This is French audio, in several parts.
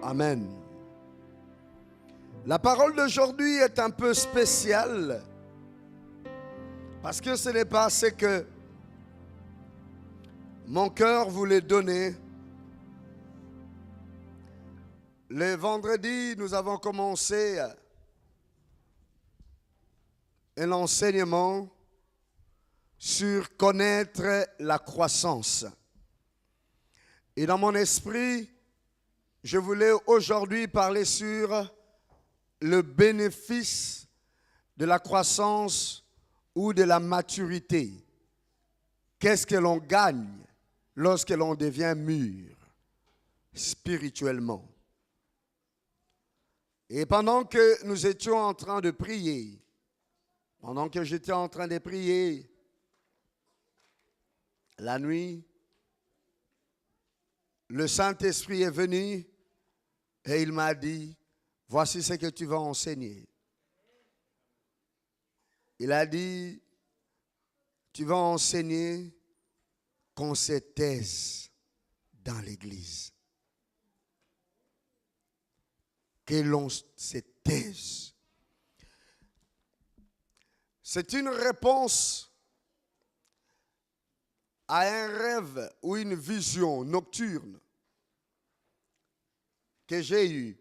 Amen. La parole d'aujourd'hui est un peu spéciale parce que ce n'est pas ce que mon cœur voulait donner. Le vendredi, nous avons commencé un enseignement sur connaître la croissance. Et dans mon esprit, je voulais aujourd'hui parler sur le bénéfice de la croissance ou de la maturité. Qu'est-ce que l'on gagne lorsque l'on devient mûr spirituellement? Et pendant que nous étions en train de prier, pendant que j'étais en train de prier la nuit, le Saint-Esprit est venu et il m'a dit, voici ce que tu vas enseigner. Il a dit, tu vas enseigner qu'on se taise dans l'église. Que l'on se taise. C'est une réponse à un rêve ou une vision nocturne que j'ai eue.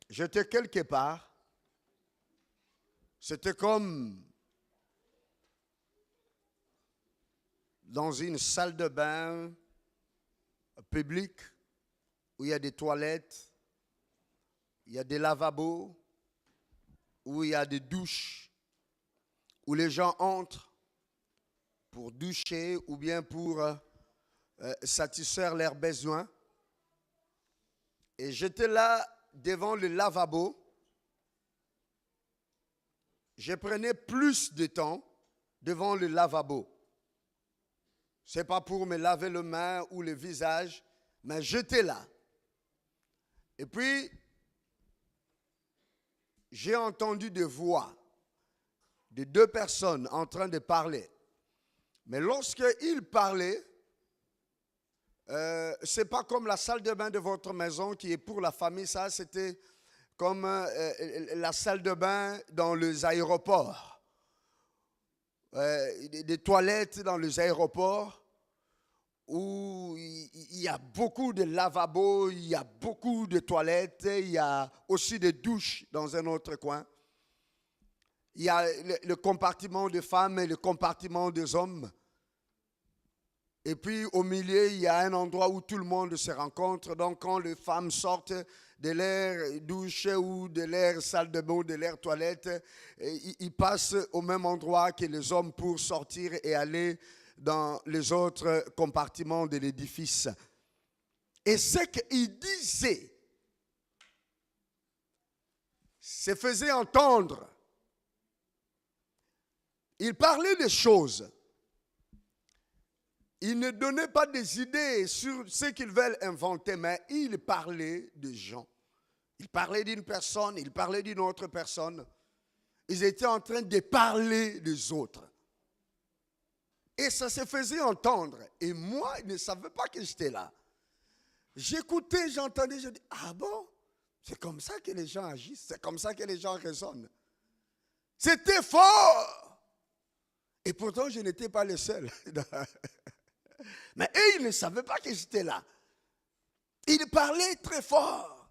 J'étais quelque part. C'était comme dans une salle de bain publique où il y a des toilettes, il y a des lavabos, où il y a des douches, où les gens entrent pour doucher ou bien pour satisfaire leurs besoins. Et j'étais là devant le lavabo. Je prenais plus de temps devant le lavabo. Ce n'est pas pour me laver les mains ou le visage, mais j'étais là. Et puis, j'ai entendu des voix de deux personnes en train de parler. Mais lorsqu'ils parlaient, ce n'est pas comme la salle de bain de votre maison qui est pour la famille. Ça, c'était comme la salle de bain dans les aéroports. Des toilettes dans les aéroports où il y a beaucoup de lavabos, il y a beaucoup de toilettes, il y a aussi des douches dans un autre coin. Il y a le compartiment des femmes et le compartiment des hommes. Et puis au milieu, il y a un endroit où tout le monde se rencontre. Donc quand les femmes sortent de leur douche ou de leur salle de bain, de leur toilette, ils passent au même endroit que les hommes pour sortir et aller dans les autres compartiments de l'édifice. Et ce qu'il disait se faisait entendre. Il parlait des choses. Il ne donnait pas des idées sur ce qu'ils veulent inventer, mais il parlait de gens. Il parlait d'une personne, il parlait d'une autre personne. Ils étaient en train de parler des autres. Et ça se faisait entendre. Et moi, je ne savais pas que j'étais là. J'écoutais, j'entendais, je dis, ah bon? C'est comme ça que les gens agissent, c'est comme ça que les gens raisonnent. C'était fort. Et pourtant, je n'étais pas le seul. Mais eux, ils ne savaient pas que j'étais là. Ils parlaient très fort.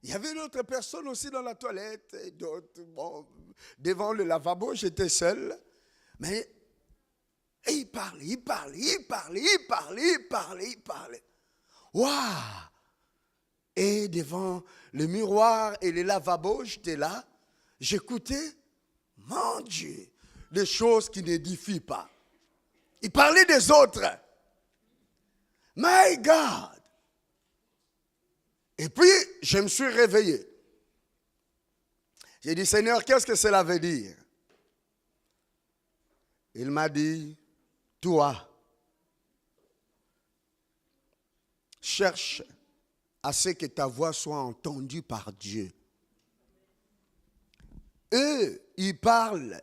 Il y avait d'autres personnes aussi dans la toilette. Et d'autres, bon, devant le lavabo, j'étais seul. Mais et ils parlaient. Waouh! Et devant le miroir et le lavabo, j'étais là. J'écoutais, mon Dieu, des choses qui n'édifient pas. Ils parlaient des autres. My God! Et puis, je me suis réveillé. J'ai dit, Seigneur, qu'est-ce que cela veut dire? Il m'a dit, toi, cherche à ce que ta voix soit entendue par Dieu. Eux, ils parlent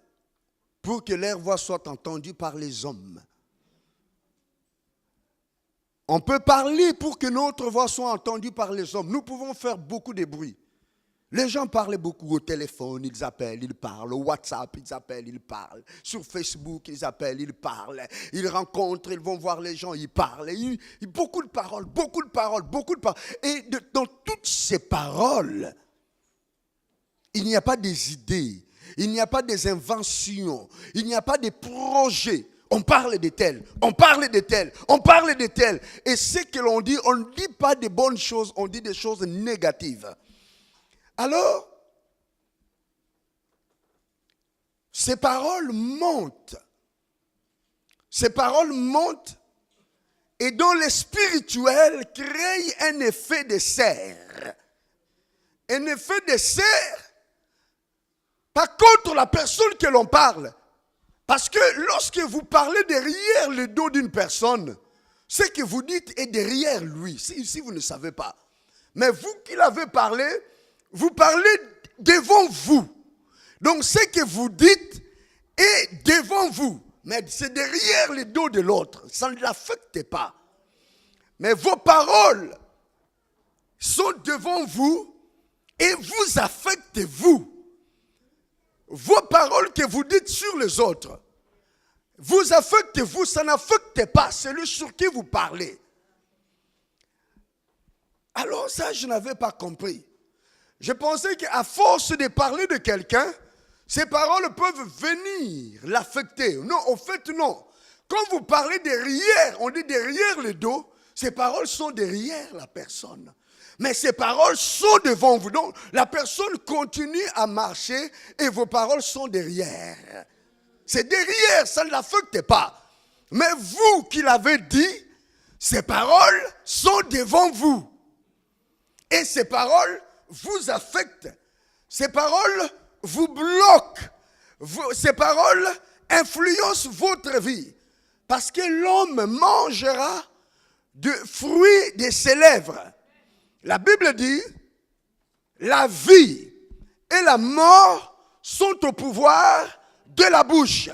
pour que leur voix soit entendue par les hommes. On peut parler pour que notre voix soit entendue par les hommes. Nous pouvons faire beaucoup de bruit. Les gens parlent beaucoup au téléphone, ils appellent, ils parlent. Au WhatsApp, ils appellent, ils parlent. Sur Facebook, ils appellent, ils parlent. Ils rencontrent, ils vont voir les gens, ils parlent. Beaucoup de paroles, beaucoup de paroles, beaucoup de paroles. Et dans toutes ces paroles, il n'y a pas des idées, il n'y a pas des inventions, il n'y a pas des projets. On parle de tel, on parle de tel, on parle de tel. Et ce que l'on dit, on ne dit pas de bonnes choses, on dit des choses négatives. Alors, ces paroles montent. Ces paroles montent et dans le spirituel créent un effet de serre. Un effet de serre, pas contre la personne que l'on parle. Parce que lorsque vous parlez derrière le dos d'une personne, ce que vous dites est derrière lui, si vous ne savez pas. Mais vous qui l'avez parlé, vous parlez devant vous. Donc ce que vous dites est devant vous. Mais c'est derrière le dos de l'autre. Ça ne l'affecte pas. Mais vos paroles sont devant vous et vous affectent vous. Vos paroles que vous dites sur les autres vous affectent vous, ça n'affecte pas celui sur qui vous parlez. Alors ça, je n'avais pas compris. Je pensais qu'à force de parler de quelqu'un, ces paroles peuvent venir l'affecter. Non, en fait, non. Quand vous parlez derrière, on dit derrière le dos, ces paroles sont derrière la personne. Mais ces paroles sont devant vous. Donc, la personne continue à marcher et vos paroles sont derrière. C'est derrière, ça ne l'affecte pas. Mais vous qui l'avez dit, ces paroles sont devant vous. Et ces paroles vous affectent. Ces paroles vous bloquent. Ces paroles influencent votre vie. Parce que l'homme mangera du fruit de ses lèvres. La Bible dit, la vie et la mort sont au pouvoir de la bouche.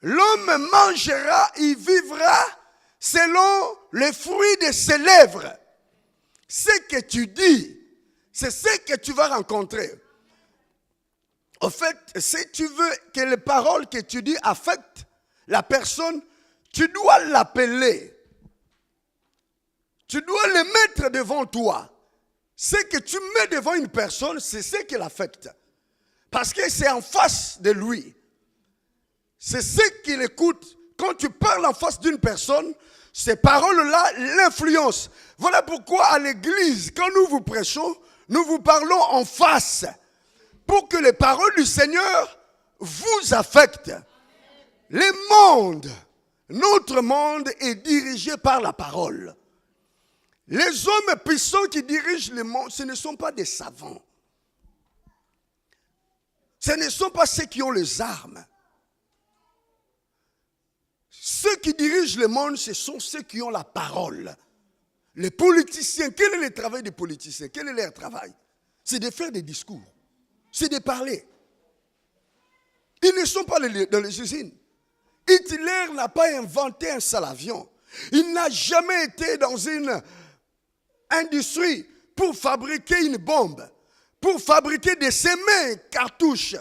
L'homme mangera, il vivra selon les fruits de ses lèvres. Ce que tu dis, c'est ce que tu vas rencontrer. En fait, si tu veux que les paroles que tu dis affectent la personne, tu dois l'appeler. Tu dois le mettre devant toi. Ce que tu mets devant une personne, c'est ce qui l'affecte. Parce que c'est en face de lui. C'est ce qu'il écoute. Quand tu parles en face d'une personne, ces paroles-là l'influencent. Voilà pourquoi à l'église, quand nous vous prêchons, nous vous parlons en face. Pour que les paroles du Seigneur vous affectent. Notre monde est dirigé par la parole. Les hommes puissants qui dirigent le monde, ce ne sont pas des savants. Ce ne sont pas ceux qui ont les armes. Ceux qui dirigent le monde, ce sont ceux qui ont la parole. Les politiciens, quel est le travail des politiciens? Quel est leur travail? C'est de faire des discours. C'est de parler. Ils ne sont pas dans les usines. Hitler n'a pas inventé un seul avion. Il n'a jamais été dans une industrie pour fabriquer une bombe, pour fabriquer des semelles cartouches.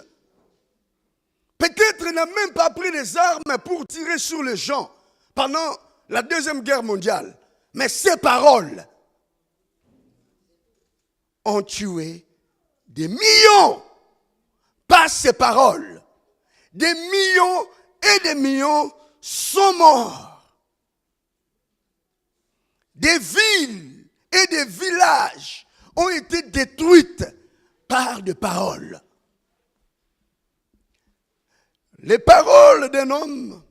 Peut-être il n'a même pas pris des armes pour tirer sur les gens pendant la Deuxième Guerre mondiale. Mais ces paroles ont tué des millions par ces paroles. Des millions et des millions sont morts. Des villes et des villages ont été détruites par des paroles. Les paroles d'un homme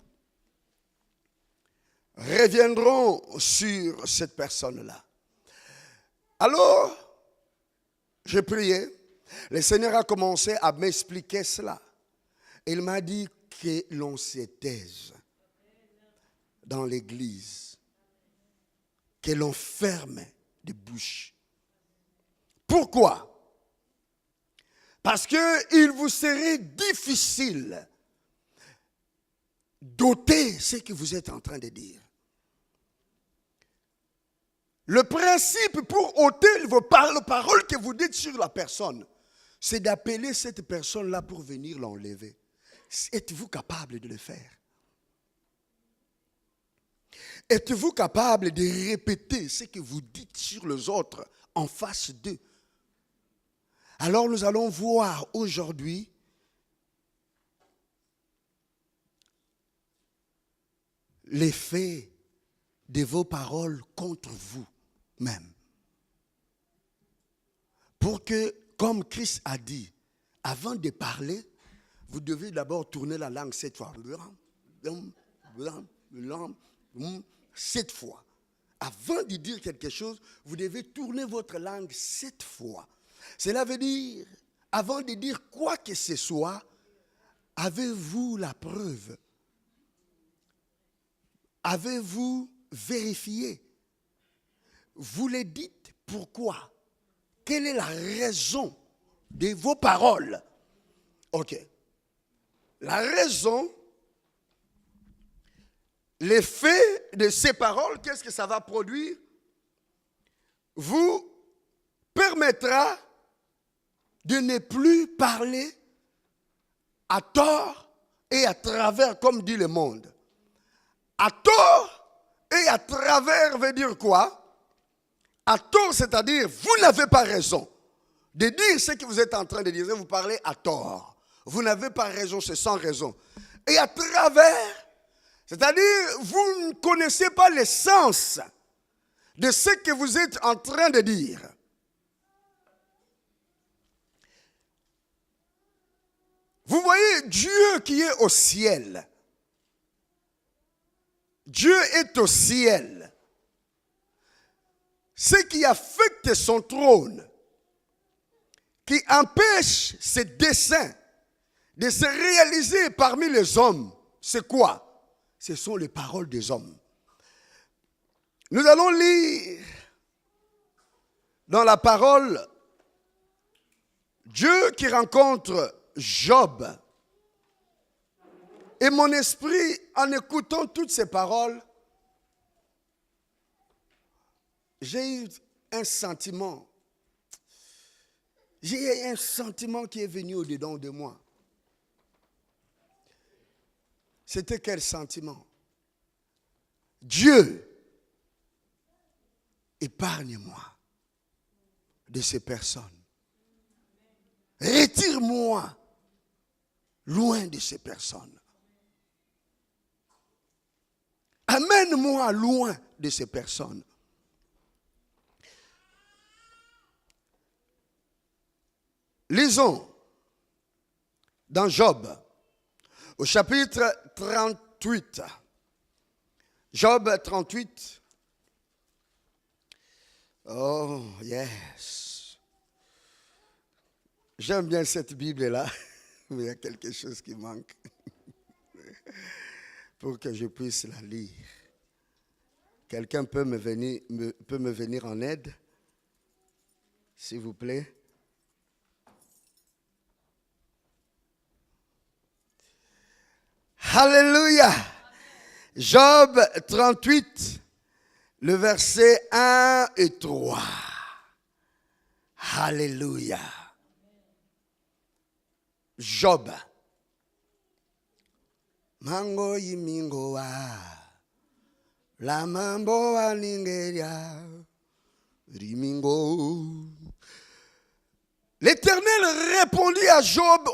reviendront sur cette personne-là. Alors, j'ai prié. Le Seigneur a commencé à m'expliquer cela. Il m'a dit que l'on se taise dans l'église, que l'on ferme des bouches. Pourquoi? Parce qu'il vous serait difficile d'ôter ce que vous êtes en train de dire. Le principe pour ôter vos paroles que vous dites sur la personne, c'est d'appeler cette personne-là pour venir l'enlever. Êtes-vous capable de le faire? Êtes-vous capable de répéter ce que vous dites sur les autres en face d'eux? Alors nous allons voir aujourd'hui l'effet de vos paroles contre vous-même. Pour que, comme Christ a dit, avant de parler, vous devez d'abord tourner la langue 7 fois. 7 fois. Avant de dire quelque chose, vous devez tourner votre langue 7 fois. Cela veut dire, avant de dire quoi que ce soit, avez-vous la preuve? Avez-vous vérifié? Vous le dites pourquoi? Quelle est la raison de vos paroles? Ok. La raison, l'effet de ces paroles, qu'est-ce que ça va produire? Vous permettra de ne plus parler à tort et à travers, comme dit le monde. À tort et à travers veut dire quoi? À tort, c'est-à-dire, vous n'avez pas raison de dire ce que vous êtes en train de dire. Vous parlez à tort. Vous n'avez pas raison, c'est sans raison. Et à travers, c'est-à-dire, vous ne connaissez pas l'essence de ce que vous êtes en train de dire. Vous voyez Dieu qui est au ciel. Dieu est au ciel. Ce qui affecte son trône, qui empêche ses desseins de se réaliser parmi les hommes, c'est quoi? Ce sont les paroles des hommes. Nous allons lire dans la parole Dieu qui rencontre Job. Et mon esprit, en écoutant toutes ces paroles, j'ai eu un sentiment. J'ai un sentiment qui est venu au-dedans de moi. C'était quel sentiment? Dieu, épargne-moi de ces personnes. Retire-moi loin de ces personnes. Amène-moi loin de ces personnes. Lisons dans Job, au chapitre 38. Job 38. Oh, yes. J'aime bien cette Bible-là, mais il y a quelque chose qui manque pour que je puisse la lire. Quelqu'un peut me venir en aide, s'il vous plaît? Alléluia. Job 38, le verset 1 et 3. Alléluia. Job. Mango yimingo wa la mambo wa ningeria rimingo. L'Éternel répondit à Job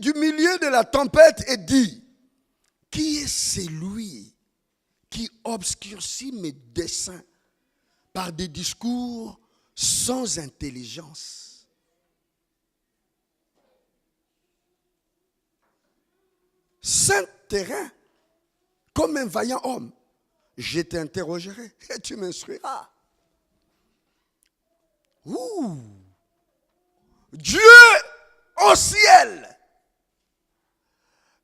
du milieu de la tempête et dit: qui est celui qui obscurcit mes desseins par des discours sans intelligence? Saint terrain, comme un vaillant homme, je t'interrogerai et tu m'instruiras. Ouh! Dieu au ciel,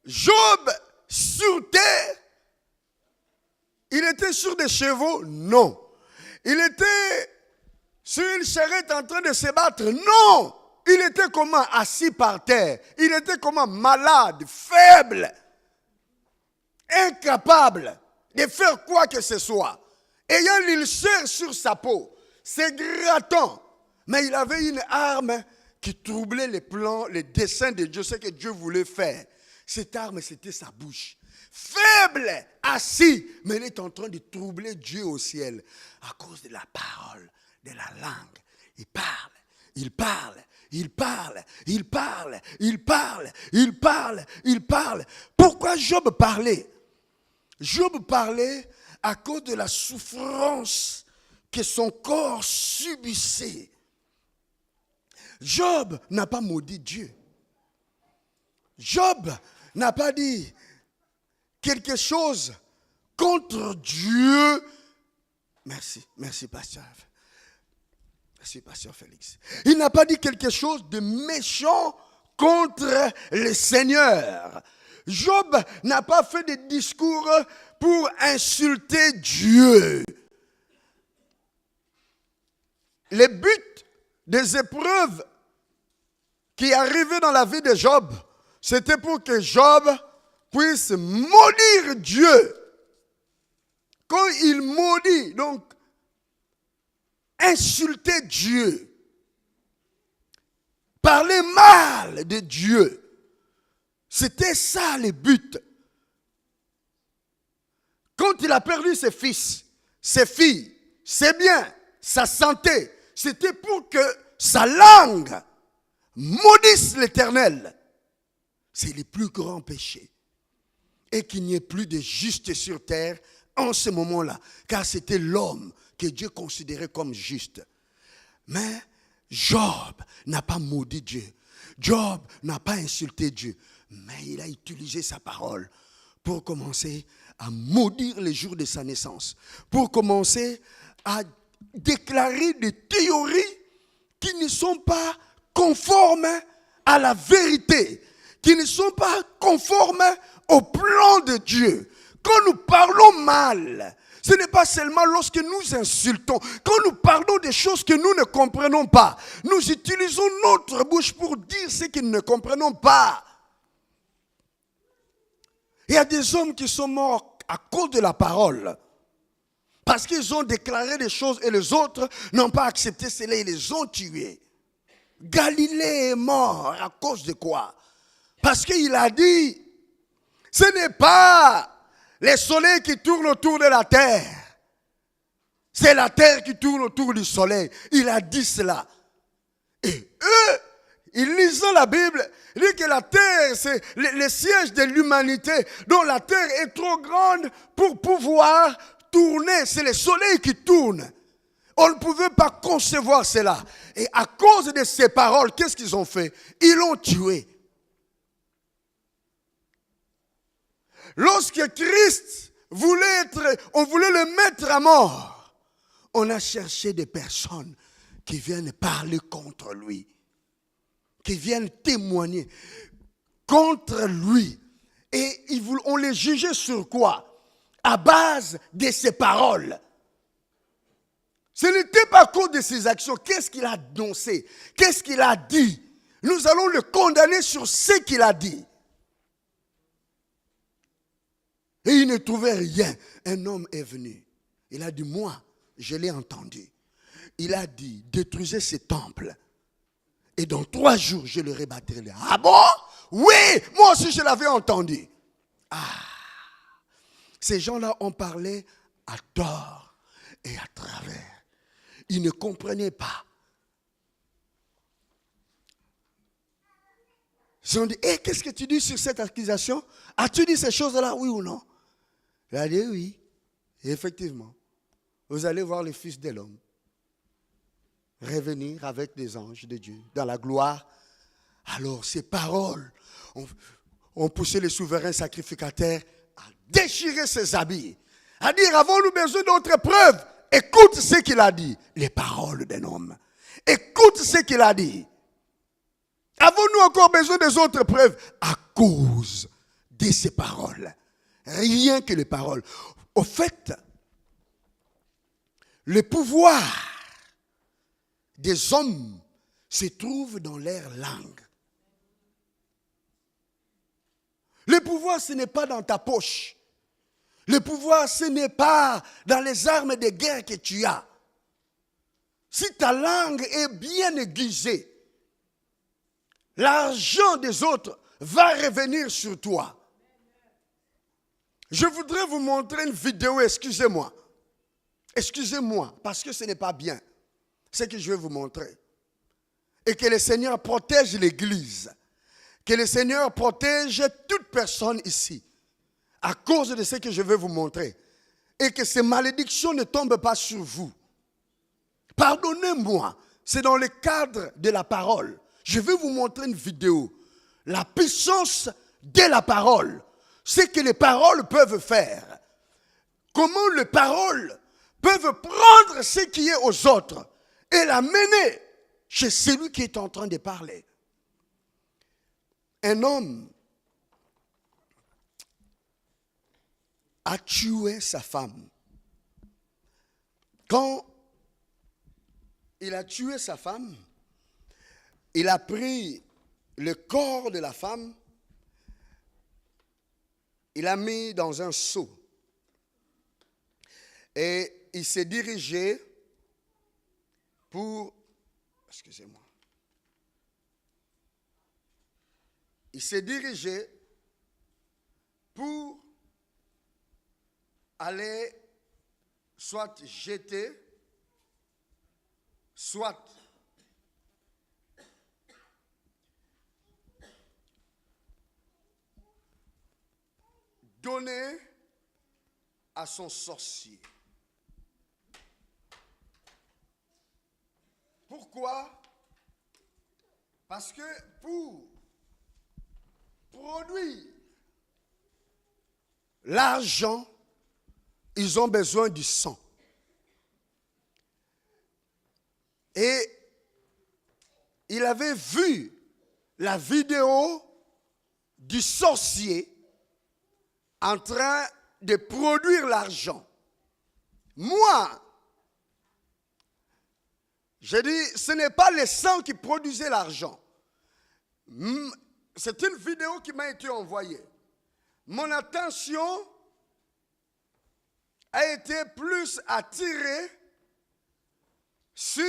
Job sur terre. Il était sur des chevaux? Non. Il était sur une charrette en train de se battre? Non. Il était comment? Assis par terre. Il était comment? Malade, faible, incapable de faire quoi que ce soit. Ayant l'ulcère sur sa peau, c'est grattant. Mais il avait une arme qui troublait les plans, les desseins de Dieu, ce que Dieu voulait faire. Cette arme, c'était sa bouche. Faible, assis, mais il est en train de troubler Dieu au ciel à cause de la parole, de la langue. Il parle, il parle, il parle, il parle, il parle, il parle, il parle. Pourquoi Job parlait? Job parlait à cause de la souffrance que son corps subissait. Job n'a pas maudit Dieu. Job n'a pas dit quelque chose contre Dieu. Merci pasteur. Merci pasteur Félix. Il n'a pas dit quelque chose de méchant contre le Seigneur. Job n'a pas fait de discours pour insulter Dieu. Le but des épreuves qui arrivaient dans la vie de Job, c'était pour que Job puisse maudire Dieu. Quand il maudit, donc, insulter Dieu, parler mal de Dieu, c'était ça le but. Quand il a perdu ses fils, ses filles, ses biens, sa santé, c'était pour que sa langue maudisse l'Éternel. C'est le plus grand péché. Et qu'il n'y ait plus de juste sur terre en ce moment-là. Car c'était l'homme que Dieu considérait comme juste. Mais Job n'a pas maudit Dieu. Job n'a pas insulté Dieu. Mais il a utilisé sa parole pour commencer à maudire les jours de sa naissance. Pour commencer à déclarer des théories qui ne sont pas conformes à la vérité, qui ne sont pas conformes au plan de Dieu. Quand nous parlons mal, ce n'est pas seulement lorsque nous insultons. Quand nous parlons des choses que nous ne comprenons pas, nous utilisons notre bouche pour dire ce que nous ne comprenons pas. Il y a des hommes qui sont morts à cause de la parole. Parce qu'ils ont déclaré des choses et les autres n'ont pas accepté cela et les ont tués. Galilée est mort à cause de quoi? Parce qu'il a dit, ce n'est pas le soleil qui tourne autour de la terre. C'est la terre qui tourne autour du soleil. Il a dit cela. Et eux, ils lisant la Bible, ils disent que la terre, c'est le siège de l'humanité. Donc la terre est trop grande pour pouvoir tourner. C'est le soleil qui tourne. On ne pouvait pas concevoir cela. Et à cause de ces paroles, qu'est-ce qu'ils ont fait? Ils l'ont tué. Lorsque Christ on voulait le mettre à mort, on a cherché des personnes qui viennent parler contre lui, qui viennent témoigner contre lui. Et on les jugeait sur quoi? À base de ses paroles. Ce n'était pas à cause de ses actions. Qu'est-ce qu'il a annoncé? Qu'est-ce qu'il a dit? Nous allons le condamner sur ce qu'il a dit. Et il ne trouvait rien. Un homme est venu. Il a dit, moi, je l'ai entendu. Il a dit, détruisez ce temple. Et dans 3 jours, je le rebâtirai. Ah bon? Oui, moi aussi je l'avais entendu. Ah, ces gens-là ont parlé à tort et à travers. Ils ne comprenaient pas. Ils ont dit, qu'est-ce que tu dis sur cette accusation? As-tu dit ces choses-là, oui ou non? Il a dit oui. Et effectivement, vous allez voir le Fils de l'homme revenir avec des anges de Dieu dans la gloire. Alors ces paroles ont poussé le souverain sacrificateur à déchirer ses habits, à dire, avons-nous besoin d'autres preuves? Écoute ce qu'il a dit. Les paroles d'un homme. Écoute ce qu'il a dit. Avons-nous encore besoin des autres preuves? À cause de ces paroles. Rien que les paroles. Au fait, le pouvoir des hommes se trouve dans leur langue. Le pouvoir, ce n'est pas dans ta poche. Le pouvoir, ce n'est pas dans les armes de guerre que tu as. Si ta langue est bien aiguisée, l'argent des autres va revenir sur toi. Je voudrais vous montrer une vidéo, excusez-moi. Excusez-moi, parce que ce n'est pas bien ce que je vais vous montrer. Et que le Seigneur protège l'Église. Que le Seigneur protège toute personne ici. À cause de ce que je vais vous montrer. Et que ces malédictions ne tombent pas sur vous. Pardonnez-moi, c'est dans le cadre de la parole. Je vais vous montrer une vidéo. La puissance de la parole. Ce que les paroles peuvent faire. Comment les paroles peuvent prendre ce qui est aux autres et l'amener chez celui qui est en train de parler. Un homme a tué sa femme. Quand il a tué sa femme, il a pris le corps de la femme, il l'a mis dans un seau et il s'est dirigé pour... Excusez-moi. Il s'est dirigé pour aller soit jeter, soit donner à son sorcier. Pourquoi? Parce que pour produire l'argent, ils ont besoin du sang. Et il avait vu la vidéo du sorcier en train de produire l'argent. Moi, j'ai dit, ce n'est pas le sang qui produisait l'argent. C'est une vidéo qui m'a été envoyée. Mon attention a été plus attirée sur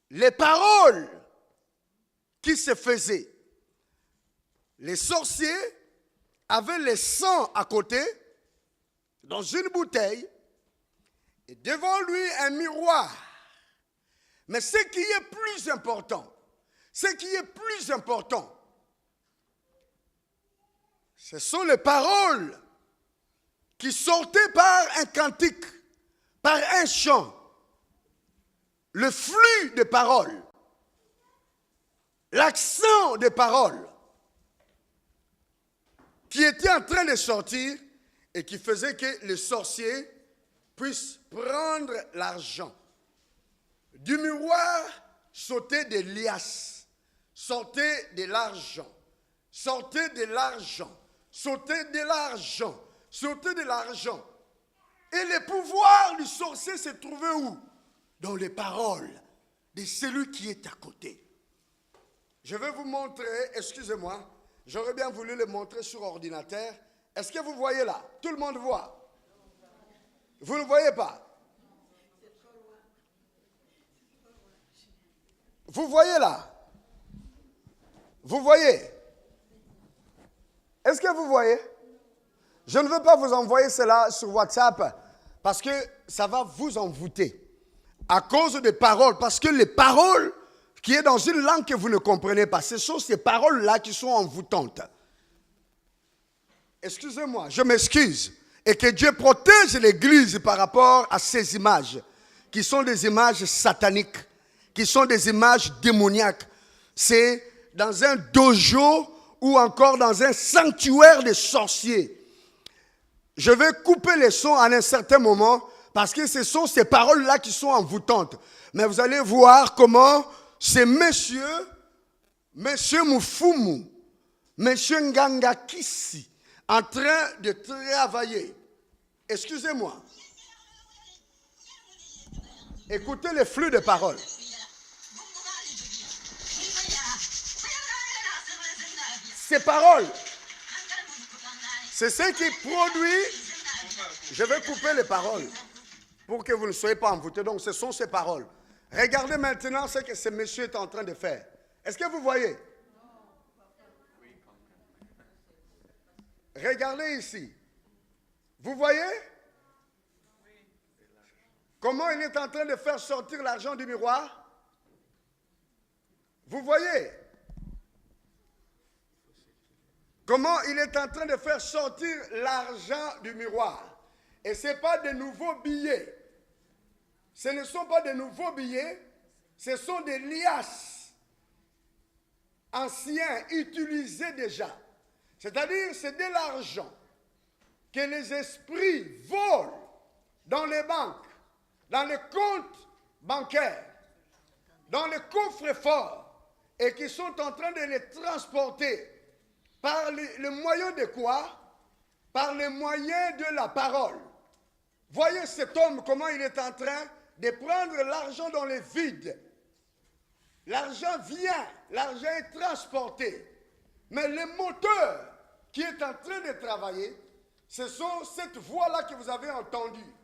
les paroles qui se faisaient. Les sorciers avaient le sang à côté, dans une bouteille, et devant lui un miroir. Mais ce qui est plus important, ce sont les paroles qui sortaient par un cantique, par un chant. Le flux de paroles, l'accent des paroles qui était en train de sortir et qui faisait que les sorciers puissent prendre l'argent. Du miroir sautait des liasses, sortait de l'argent, sortait de l'argent, sautait de l'argent, sautait de l'argent. Et le pouvoir du sorcier se trouvait où? Dans les paroles de celui qui est à côté. Je vais vous montrer, excusez-moi, j'aurais bien voulu le montrer sur ordinateur. Est-ce que vous voyez là? Tout le monde voit? Vous ne voyez pas? Vous voyez là? Vous voyez? Est-ce que vous voyez? Je ne veux pas vous envoyer cela sur WhatsApp parce que ça va vous envoûter à cause des paroles. Parce que les paroles qui est dans une langue que vous ne comprenez pas, ce sont ces paroles-là qui sont envoûtantes. Excusez-moi, je m'excuse. Et que Dieu protège l'Église par rapport à ces images, qui sont des images sataniques, qui sont des images démoniaques. C'est dans un dojo ou encore dans un sanctuaire de sorciers. Je vais couper les sons à un certain moment parce que ce sont ces paroles-là qui sont envoûtantes. Mais vous allez voir comment c'est monsieur Mufumu, monsieur Ngangakisi, en train de travailler. Excusez-moi. Écoutez le flux de paroles. Ces paroles C'est ce qui produit. Je vais couper les paroles pour que vous ne soyez pas envoûtés. Donc, ce sont ces paroles. Regardez maintenant ce que ce monsieur est en train de faire. Est-ce que vous voyez? Regardez ici. Vous voyez? Comment il est en train de faire sortir l'argent du miroir? Vous voyez? Comment il est en train de faire sortir l'argent du miroir? Et ce n'est pas de nouveaux billets. Ce ne sont pas de nouveaux billets, ce sont des liasses anciens, utilisés déjà. C'est-à-dire, c'est de l'argent que les esprits volent dans les banques, dans les comptes bancaires, dans les coffres forts, et qui sont en train de les transporter par le moyen de quoi? Par les moyens de la parole. Voyez cet homme, comment il est en train de prendre l'argent dans les vides. L'argent vient, l'argent est transporté. Mais le moteur qui est en train de travailler, ce sont cette voix-là que vous avez entendue.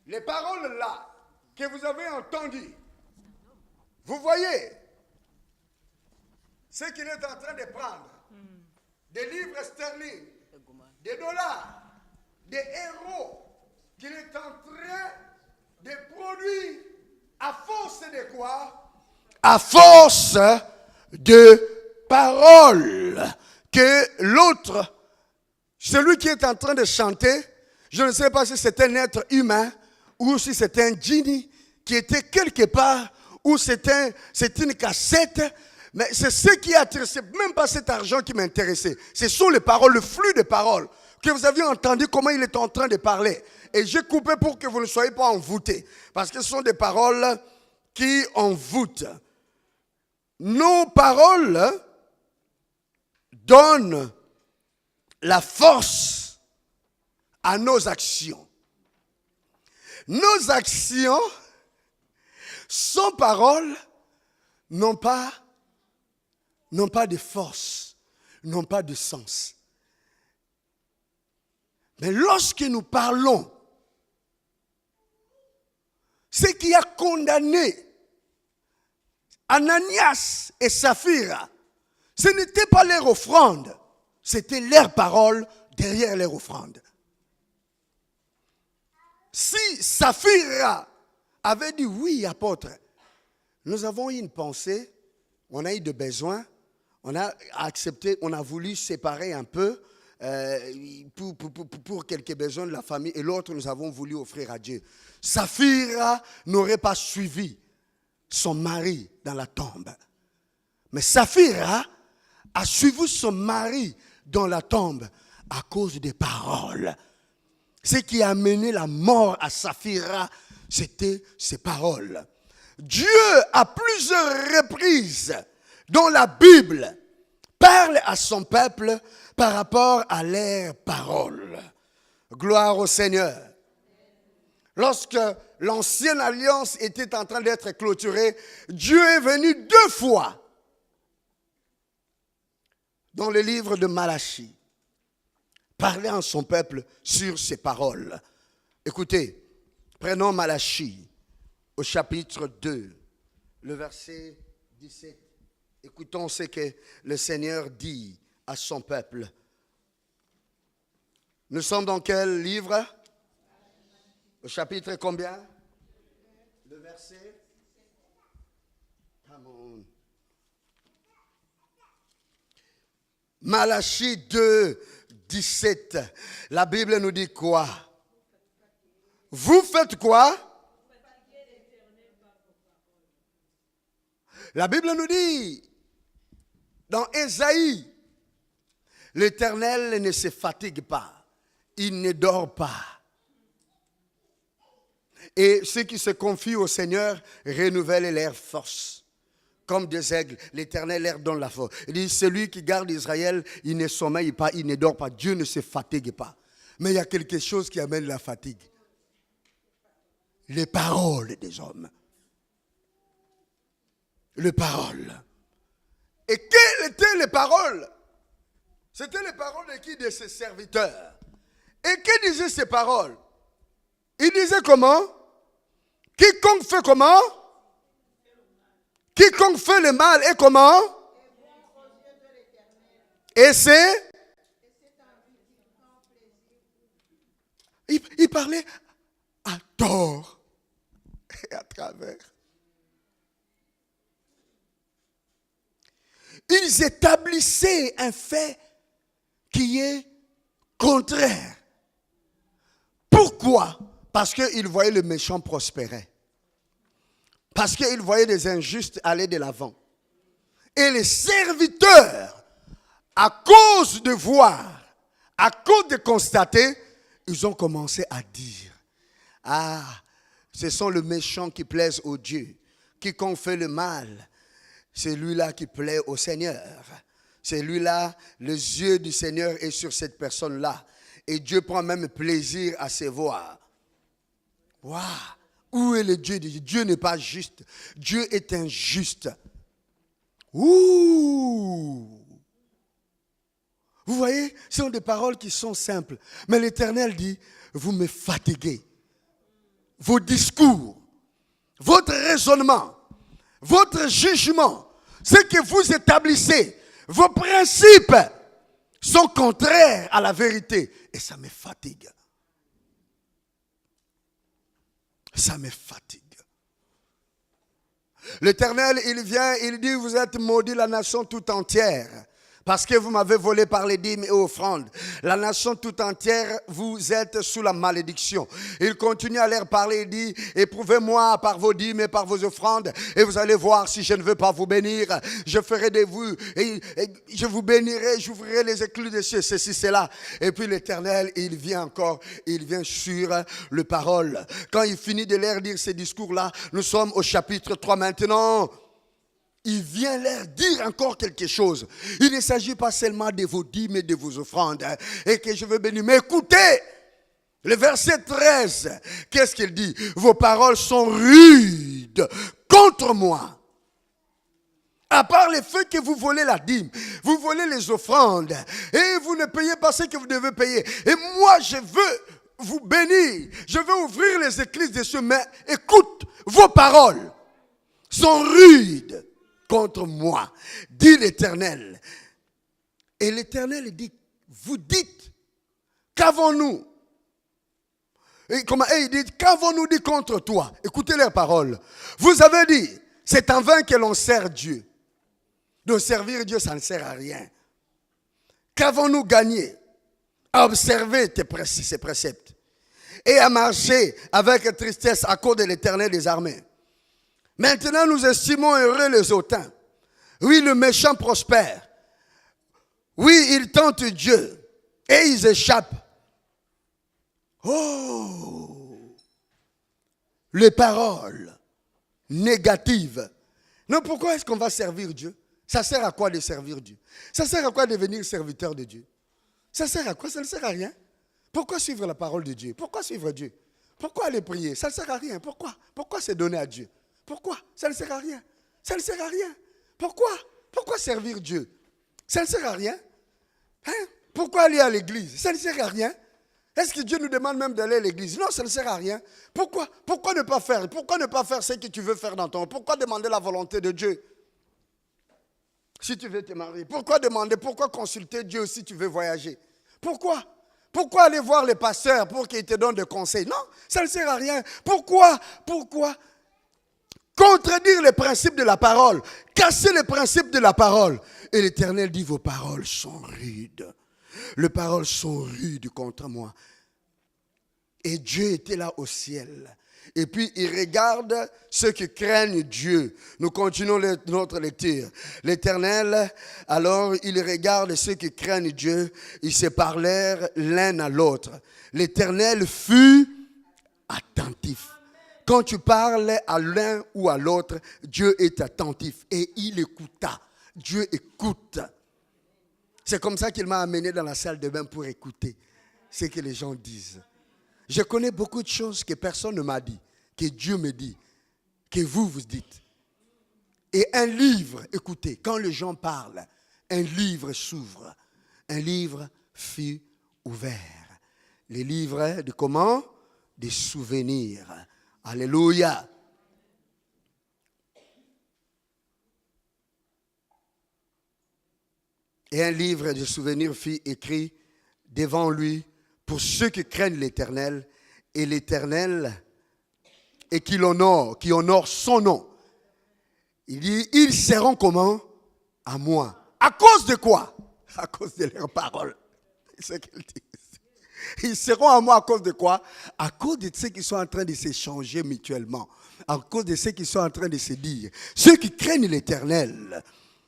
Les paroles-là que vous avez entendues. Vous voyez ce qu'il est en train de prendre. Des livres sterling, des dollars, des héros qu'il est en train de produire à force de quoi? À force de paroles que l'autre, celui qui est en train de chanter, je ne sais pas si c'est un être humain ou si c'est un génie qui était quelque part ou c'est une cassette. Mais c'est ce qui a intéressé, même pas cet argent qui m'intéressait. Ce sont les paroles, le flux de paroles que vous avez entendu comment il est en train de parler. Et j'ai coupé pour que vous ne soyez pas envoûtés. Parce que ce sont des paroles qui envoûtent. Nos paroles donnent la force à nos actions. Nos actions, sans parole, n'ont pas de force, n'ont pas de sens. Mais lorsque nous parlons, ce qui a condamné Ananias et Saphira, ce n'était pas leur offrande, c'était leur parole derrière leur offrande. Si Saphira avait dit oui, apôtre, nous avons eu une pensée, on a eu des besoins, on a accepté, on a voulu séparer un peu pour quelques besoins de la famille et l'autre nous avons voulu offrir à Dieu. Saphira n'aurait pas suivi son mari dans la tombe. Mais Saphira a suivi son mari dans la tombe à cause des paroles. Ce qui a amené la mort à Saphira, c'était ses paroles. Dieu, à plusieurs reprises dans la Bible, parle à son peuple par rapport à leurs paroles. Gloire au Seigneur. Lorsque l'ancienne alliance était en train d'être clôturée, Dieu est venu 2 fois dans le livre de Malachie, parler à son peuple sur ses paroles. Écoutez, prenons Malachie au chapitre 2, le verset 17. Écoutons ce que le Seigneur dit à son peuple. Nous sommes dans quel livre? Au chapitre combien? Le verset? Come on. Malachie 2, 17. La Bible nous dit quoi? Vous faites quoi? La Bible nous dit, dans Ésaïe, l'Éternel ne se fatigue pas, il ne dort pas. Et ceux qui se confient au Seigneur renouvellent leur force. Comme des aigles, l'Éternel leur donne la force. Il dit, celui qui garde Israël, il ne sommeille pas, il ne dort pas. Dieu ne se fatigue pas. Mais il y a quelque chose qui amène la fatigue. Les paroles des hommes. Les paroles. Et quelles étaient les paroles? C'était les paroles de qui? De ses serviteurs. Et que disaient ces paroles? Il disait comment? Quiconque fait comment? Quiconque fait le mal est comment? Et c'est? Il parlait à tort et à travers. Ils établissaient un fait qui est contraire. Pourquoi? Parce qu'ils voyaient le méchant prospérer. Parce qu'ils voyaient les injustes aller de l'avant. Et les serviteurs, à cause de voir, à cause de constater, ils ont commencé à dire, ah, ce sont les méchants qui plaisent au Dieu. Quiconque fait le mal, c'est lui-là qui plaît au Seigneur. C'est lui-là, les yeux du Seigneur est sur cette personne-là. Et Dieu prend même plaisir à se voir. Waouh! Où est le Dieu de Dieu? Dieu n'est pas juste. Dieu est injuste. Ouh! Vous voyez, ce sont des paroles qui sont simples. Mais l'Éternel dit, vous me fatiguez. Vos discours, votre raisonnement, votre jugement, ce que vous établissez, vos principes sont contraires à la vérité. Et ça me fatigue. Ça me fatigue. L'Éternel, il vient, il dit, vous êtes maudits la nation tout entière. Parce que vous m'avez volé par les dîmes et offrandes. La nation tout entière, vous êtes sous la malédiction. Il continue à leur parler, il dit, éprouvez-moi par vos dîmes et par vos offrandes, et vous allez voir si je ne veux pas vous bénir. Je ferai de vous, et je vous bénirai, j'ouvrirai les écluses des cieux, ceci, cela. Et puis l'Éternel, il vient encore, il vient sur le parole. Quand il finit de leur dire ces discours-là, nous sommes au chapitre 3 maintenant. Il vient leur dire encore quelque chose. Il ne s'agit pas seulement de vos dîmes et de vos offrandes. Et que je veux bénir. Mais écoutez, le verset 13, qu'est-ce qu'il dit? Vos paroles sont rudes contre moi. À part le fait que vous volez la dîme, vous volez les offrandes, et vous ne payez pas ce que vous devez payer. Et moi, je veux vous bénir. Je veux ouvrir les écluses des cieux. Mais écoute, vos paroles sont rudes contre moi, dit l'Éternel. Et l'Éternel dit, vous dites, qu'avons-nous? Et il dit, qu'avons-nous dit contre toi? Écoutez leurs paroles. Vous avez dit, c'est en vain que l'on sert Dieu. De servir Dieu, ça ne sert à rien. Qu'avons-nous gagné à observer ces préceptes et à marcher avec tristesse à cause de l'Éternel des armées? Maintenant, nous estimons heureux les hautains. Oui, le méchant prospère. Oui, ils tentent Dieu et ils échappent. Oh! Les paroles négatives. Non, pourquoi est-ce qu'on va servir Dieu? Ça sert à quoi de servir Dieu? Ça sert à quoi de devenir serviteur de Dieu? Ça sert à quoi? Ça ne sert à rien. Pourquoi suivre la parole de Dieu? Pourquoi suivre Dieu? Pourquoi aller prier? Ça ne sert à rien. Pourquoi? Pourquoi se donner à Dieu? Pourquoi? Ça ne sert à rien. Ça ne sert à rien. Pourquoi? Pourquoi servir Dieu? Ça ne sert à rien. Hein? Pourquoi aller à l'église? Ça ne sert à rien. Est-ce que Dieu nous demande même d'aller à l'église? Non, ça ne sert à rien. Pourquoi? Pourquoi ne pas faire? Pourquoi ne pas faire ce que tu veux faire dans ton... Pourquoi demander la volonté de Dieu? Si tu veux te marier. Pourquoi demander? Pourquoi consulter Dieu si tu veux voyager? Pourquoi? Pourquoi aller voir les pasteurs pour qu'ils te donnent des conseils? Non, ça ne sert à rien. Pourquoi? Pourquoi? Contredire les principes de la parole, casser les principes de la parole. Et l'Éternel dit, vos paroles sont rudes. Les paroles sont rudes contre moi. Et Dieu était là au ciel. Et puis il regarde ceux qui craignent Dieu. Nous continuons notre lecture. L'Éternel, alors il regarde ceux qui craignent Dieu. Ils se parlèrent l'un à l'autre. L'Éternel fut attentif. Quand tu parles à l'un ou à l'autre, Dieu est attentif et il écouta. Dieu écoute. C'est comme ça qu'il m'a amené dans la salle de bain pour écouter ce que les gens disent. Je connais beaucoup de choses que personne ne m'a dit, que Dieu me dit, que vous dites. Et un livre, écoutez, quand les gens parlent, un livre s'ouvre. Un livre fut ouvert. Les livres de comment? Des souvenirs. Alléluia. Et un livre de souvenirs fut écrit devant lui pour ceux qui craignent l'Éternel et qui honorent son nom. Il dit, ils seront comment? À moi. À cause de quoi? À cause de leurs paroles. C'est ce qu'ils disent. Ils seront à moi à cause de quoi? À cause de ceux qui sont en train de s'échanger mutuellement. À cause de ceux qui sont en train de se dire. Ceux qui craignent l'Éternel.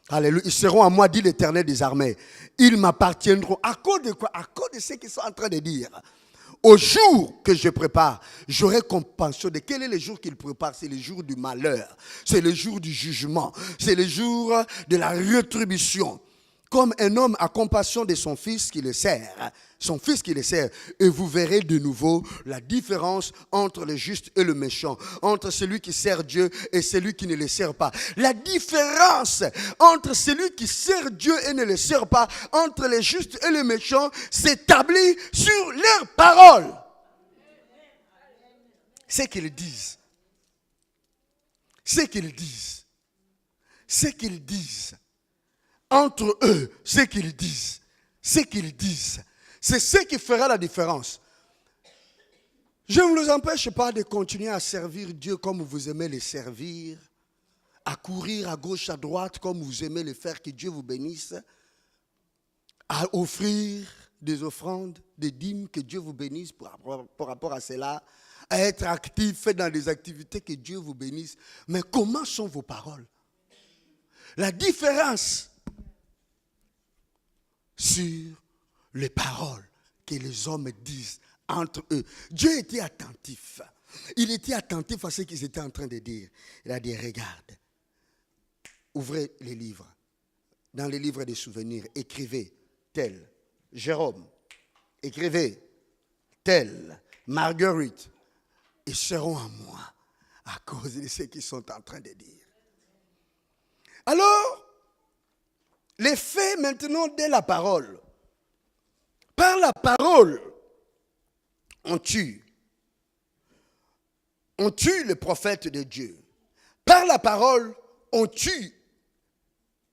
Alléluia. Ils seront à moi, dit l'Éternel des armées. Ils m'appartiendront. À cause de quoi? À cause de ce qu'ils sont en train de dire. Au jour que je prépare, j'aurai compassion de quel est le jour qu'il prépare? C'est le jour du malheur. C'est le jour du jugement. C'est le jour de la rétribution. Comme un homme a compassion de son fils qui le sert. Son fils qui le sert. Et vous verrez de nouveau la différence entre le juste et le méchant. Entre celui qui sert Dieu et celui qui ne le sert pas. La différence entre celui qui sert Dieu et ne le sert pas, entre les justes et les méchants, s'établit sur leurs paroles. C'est qu'ils disent. C'est qu'ils disent. C'est qu'ils disent. Entre eux, ce qu'ils disent. Ce qu'ils disent. C'est ce qui fera la différence. Je ne vous empêche pas de continuer à servir Dieu comme vous aimez le servir, à courir à gauche, à droite comme vous aimez le faire, que Dieu vous bénisse, à offrir des offrandes, des dîmes, que Dieu vous bénisse par rapport à cela, à être actif dans des activités, que Dieu vous bénisse. Mais comment sont vos paroles? La différence sur les paroles que les hommes disent entre eux. Dieu était attentif. Il était attentif à ce qu'ils étaient en train de dire. Il a dit, regarde, ouvrez les livres. Dans les livres des souvenirs, écrivez tel. Jérôme, écrivez tel. Marguerite, ils seront à moi à cause de ce qu'ils sont en train de dire. Alors, les faits maintenant de la parole. Par la parole, on tue. On tue le prophète de Dieu. Par la parole, on tue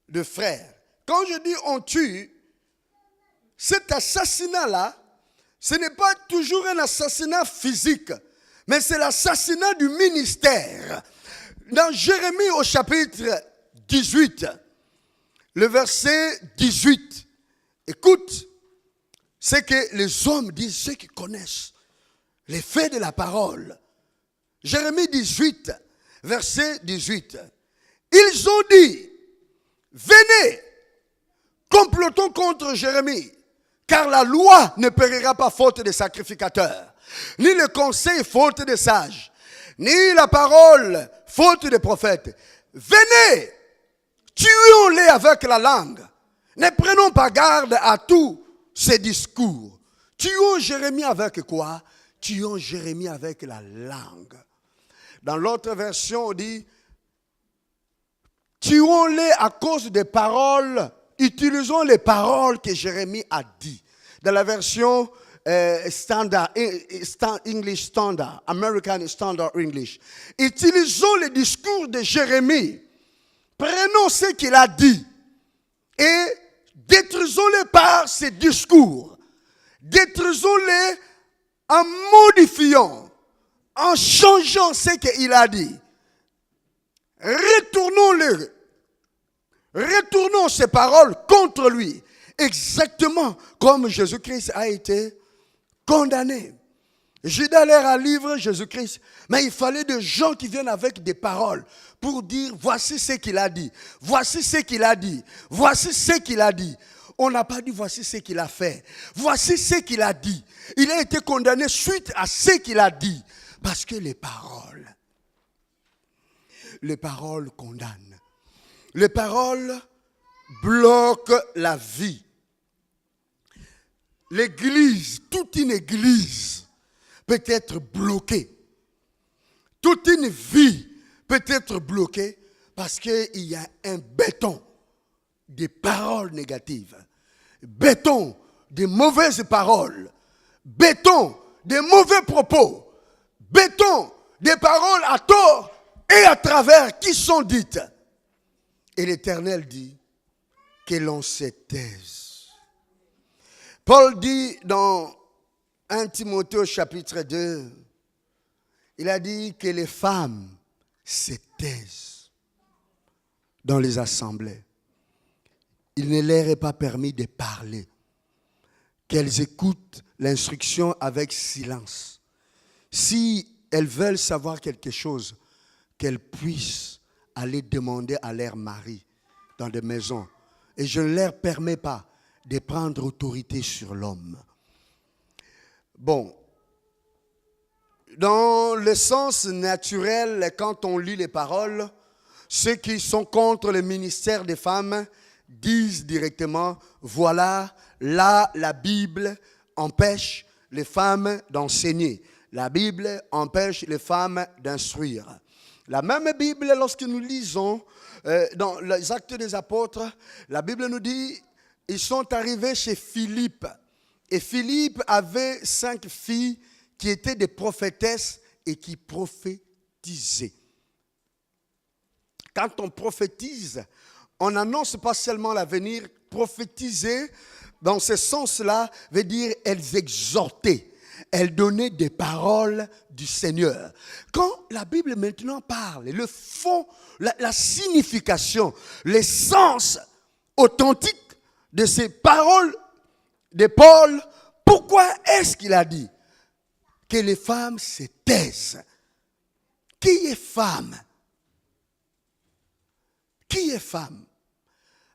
le frère. Quand je dis on tue, cet assassinat-là, ce n'est pas toujours un assassinat physique, mais c'est l'assassinat du ministère. Dans Jérémie au chapitre 18, le verset 18, écoute ce que les hommes disent, ceux qui connaissent les faits de la parole. Jérémie 18, verset 18. Ils ont dit, venez, complotons contre Jérémie, car la loi ne périra pas faute de sacrificateurs, ni le conseil faute de sages, ni la parole faute de prophètes. Venez, tuons-les avec la langue. Ne prenons pas garde à tous ces discours. Tuons Jérémie avec quoi? Tuons Jérémie avec la langue. Dans l'autre version, on dit, tuons-les à cause des paroles, utilisons les paroles que Jérémie a dit. Dans la version English Standard, American Standard English, utilisons les discours de Jérémie. Prenons ce qu'il a dit et détruisons-les par ses discours. Détruisons-les en modifiant, en changeant ce qu'il a dit. Retournons ces paroles contre lui, exactement comme Jésus-Christ a été condamné. Judas leur a livré Jésus-Christ, mais il fallait des gens qui viennent avec des paroles pour dire voici ce qu'il a dit, voici ce qu'il a dit, voici ce qu'il a dit. On n'a pas dit voici ce qu'il a fait, voici ce qu'il a dit. Il a été condamné suite à ce qu'il a dit, parce que les paroles condamnent. Les paroles bloquent la vie. L'église, toute une église peut être bloquée. Toute une vie peut être bloquée parce qu'il y a un béton des paroles négatives, béton des mauvaises paroles, béton, des mauvais propos, béton, des paroles à tort et à travers qui sont dites. Et l'Éternel dit que l'on se taise. Paul dit dans 1 Timothée au chapitre 2, il a dit que les femmes se taisent dans les assemblées. Il ne leur est pas permis de parler. Qu'elles écoutent l'instruction avec silence. Si elles veulent savoir quelque chose, qu'elles puissent aller demander à leur mari dans des maisons. Et je ne leur permets pas de prendre autorité sur l'homme. Bon, dans le sens naturel, quand on lit les paroles, ceux qui sont contre le ministère des femmes disent directement, voilà, là, la Bible empêche les femmes d'enseigner. La Bible empêche les femmes d'instruire. La même Bible, lorsque nous lisons dans les Actes des Apôtres, la Bible nous dit, ils sont arrivés chez Philippe. Et Philippe avait 5 filles qui étaient des prophétesses et qui prophétisaient. Quand on prophétise, on n'annonce pas seulement l'avenir. Prophétiser, dans ce sens-là, veut dire elles exhortaient. Elles donnaient des paroles du Seigneur. Quand la Bible maintenant parle, le fond, la signification, l'essence authentique de ces paroles de Paul, pourquoi est-ce qu'il a dit que les femmes se taisent? Qui est femme? Qui est femme?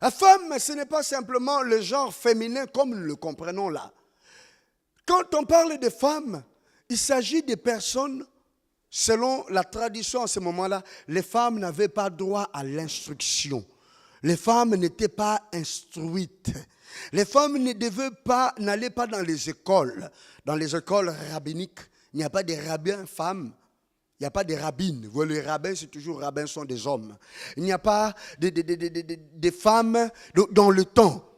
La femme, ce n'est pas simplement le genre féminin comme nous le comprenons là. Quand on parle de femmes, il s'agit de personnes, selon la tradition à ce moment-là, les femmes n'avaient pas droit à l'instruction. Les femmes n'étaient pas instruites. Les femmes n'allaient pas dans les écoles. Dans les écoles rabbiniques, il n'y a pas de rabbins femmes. Il n'y a pas de rabbines. Les rabbins, c'est toujours rabbins sont des hommes. Il n'y a pas de femmes dans le temps.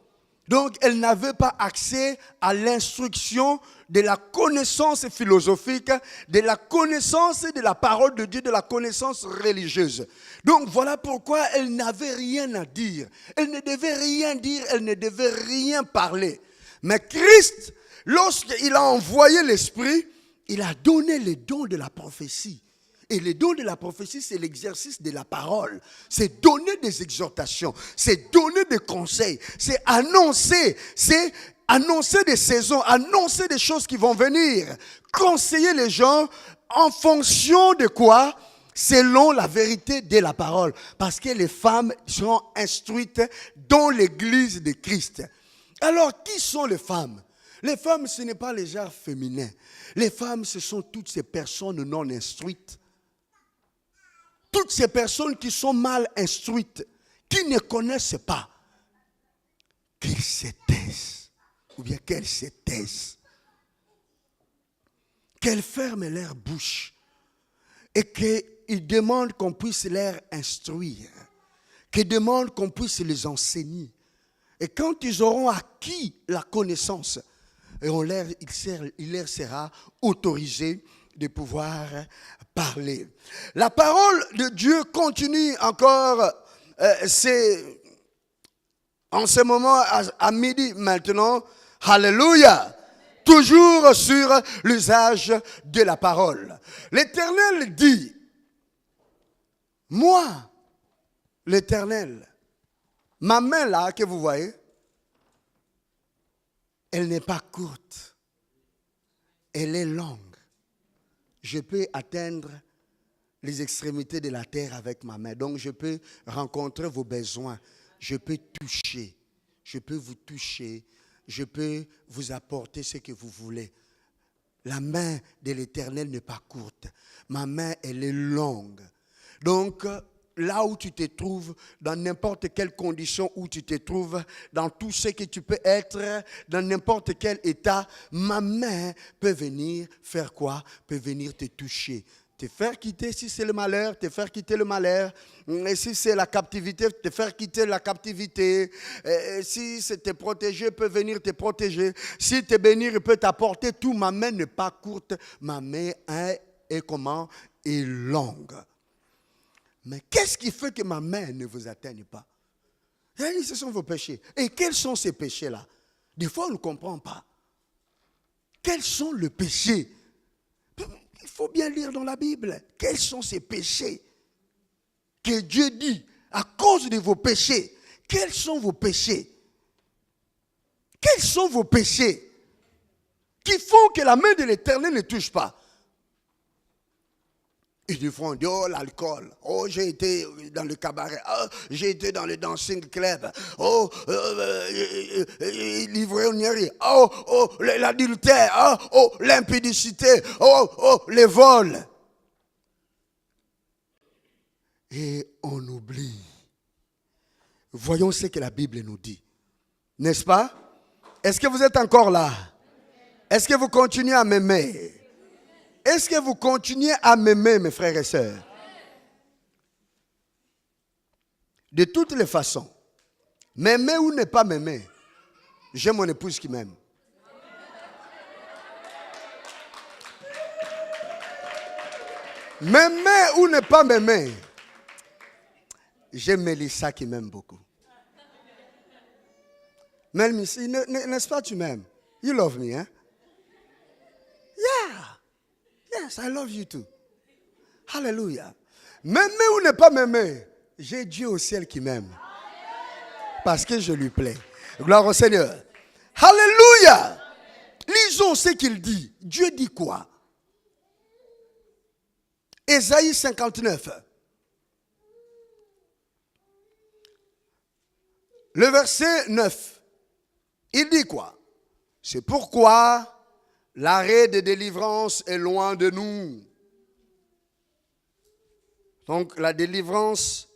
Donc, elles n'avaient pas accès à l'instruction de la connaissance philosophique, de la connaissance de la parole de Dieu, de la connaissance religieuse. Donc, voilà pourquoi elles n'avaient rien à dire. Elles ne devaient rien dire, elles ne devaient rien parler. Mais Christ, lorsqu'il a envoyé l'Esprit, il a donné les dons de la prophétie. Et les dons de la prophétie, c'est l'exercice de la parole. C'est donner des exhortations. C'est donner des conseils. C'est annoncer des saisons, annoncer des choses qui vont venir. Conseiller les gens en fonction de quoi? Selon la vérité de la parole. Parce que les femmes seront instruites dans l'église de Christ. Alors, qui sont les femmes? Les femmes, ce n'est pas les genres féminins. Les femmes, ce sont toutes ces personnes non instruites. Toutes ces personnes qui sont mal instruites, qui ne connaissent pas, qu'ils se taisent, ou bien qu'elles se taisent, qu'elles ferment leur bouche et qu'ils demandent qu'on puisse leur instruire, qu'ils demandent qu'on puisse les enseigner. Et quand ils auront acquis la connaissance, il leur sera autorisé de pouvoir parler. La parole de Dieu continue encore, c'est en ce moment à midi maintenant, alléluia, toujours sur l'usage de la parole. L'Éternel dit, moi, l'Éternel, ma main là que vous voyez, elle n'est pas courte, elle est longue. Je peux atteindre les extrémités de la terre avec ma main. Donc, je peux rencontrer vos besoins. Je peux toucher. Je peux vous toucher. Je peux vous apporter ce que vous voulez. La main de l'Éternel n'est pas courte. Ma main, elle est longue. Donc, là où tu te trouves, dans n'importe quelle condition où tu te trouves, dans tout ce que tu peux être, dans n'importe quel état, ma main peut venir faire quoi? Peut venir te toucher, te faire quitter si c'est le malheur, te faire quitter le malheur. Et si c'est la captivité, te faire quitter la captivité. Et si c'est te protéger, peut venir te protéger. Si te bénir, il peut t'apporter tout. Ma main n'est pas courte, ma main est comment? Est longue. Mais qu'est-ce qui fait que ma main ne vous atteigne pas? Ce sont vos péchés. Et quels sont ces péchés-là? Des fois, on ne comprend pas. Quels sont les péchés? Il faut bien lire dans la Bible. Quels sont ces péchés que Dieu dit à cause de vos péchés? Quels sont vos péchés? Quels sont vos péchés qui font que la main de l'Éternel ne touche pas? Ils disent, oh, l'alcool. Oh, j'ai été dans le cabaret. Oh, j'ai été dans le dancing club. Oh, l'ivrognerie. Oh, l'adultère. Oh, l'impudicité. Oh, les vols. Et on oublie. Voyons ce que la Bible nous dit. N'est-ce pas? Est-ce que vous êtes encore là? Est-ce que vous continuez à m'aimer? Est-ce que vous continuez à m'aimer, mes frères et sœurs? De toutes les façons, m'aimer ou ne pas m'aimer, j'ai mon épouse qui m'aime. M'aimer ou ne pas m'aimer, j'ai Mélissa qui m'aime beaucoup. Mélissa, n'est-ce pas tu m'aimes? You love me, hein? Yeah. Yes, I love you too. Hallelujah. M'aimer ou ne pas m'aimer, j'ai Dieu au ciel qui m'aime. Parce que je lui plais. Gloire au Seigneur. Hallelujah. Lisons ce qu'il dit. Dieu dit quoi? Ésaïe 59. Le verset 9. Il dit quoi? C'est pourquoi l'arrêt de délivrance est loin de nous. Donc la délivrance,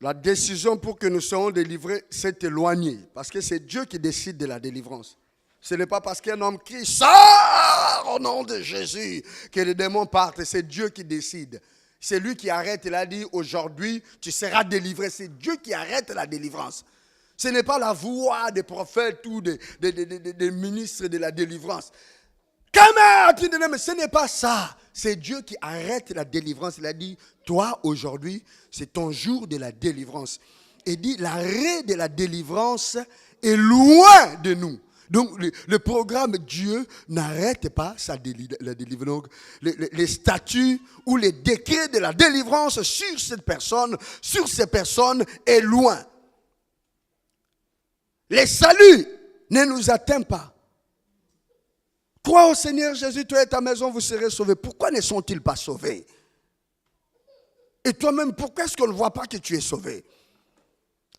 la décision pour que nous soyons délivrés s'est éloignée. Parce que c'est Dieu qui décide de la délivrance. Ce n'est pas parce qu'un homme crie « Sors au nom de Jésus » que les démons partent. C'est Dieu qui décide. C'est lui qui arrête. Il a dit « Aujourd'hui, tu seras délivré ». C'est Dieu qui arrête la délivrance. Ce n'est pas la voix des prophètes ou des ministres de la délivrance. Mais ce n'est pas ça. C'est Dieu qui arrête la délivrance. Il a dit, toi, aujourd'hui, c'est ton jour de la délivrance. Il dit, l'arrêt de la délivrance est loin de nous. Donc, le programme Dieu n'arrête pas la délivrance. Les statuts ou les décrets de la délivrance sur cette personne, sur ces personnes, est loin. Les saluts ne nous atteignent pas. Crois au Seigneur Jésus, toi et ta maison, vous serez sauvés. Pourquoi ne sont-ils pas sauvés? Et toi-même, pourquoi est-ce qu'on ne voit pas que tu es sauvé?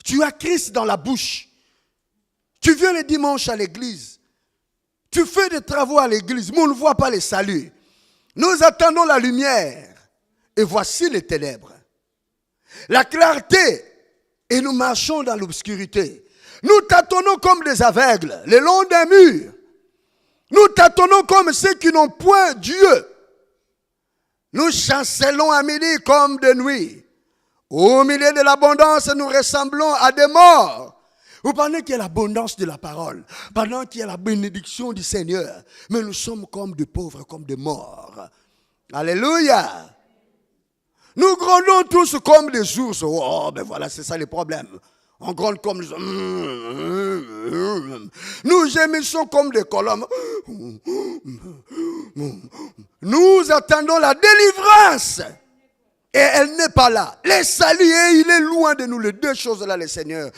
Tu as Christ dans la bouche. Tu viens le dimanche à l'église. Tu fais des travaux à l'église, mais on ne voit pas les saluts. Nous attendons la lumière. Et voici les ténèbres. La clarté. Et nous marchons dans l'obscurité. Nous tâtonnons comme des aveugles, le long d'un mur. Nous tâtonnons comme ceux qui n'ont point Dieu. Nous chancelons à midi comme de nuit. Au milieu de l'abondance, nous ressemblons à des morts. Vous parlez qu'il y a l'abondance de la parole, pendant qu'il y a la bénédiction du Seigneur. Mais nous sommes comme des pauvres, comme des morts. Alléluia. Nous grondons tous comme des ours. Oh, ben voilà, c'est ça le problème. On gronde comme des... Nous gémissons comme des colombes. Nous attendons la délivrance. Et elle n'est pas là. Les saluts, il est loin de nous. Les deux choses-là, le Seigneur,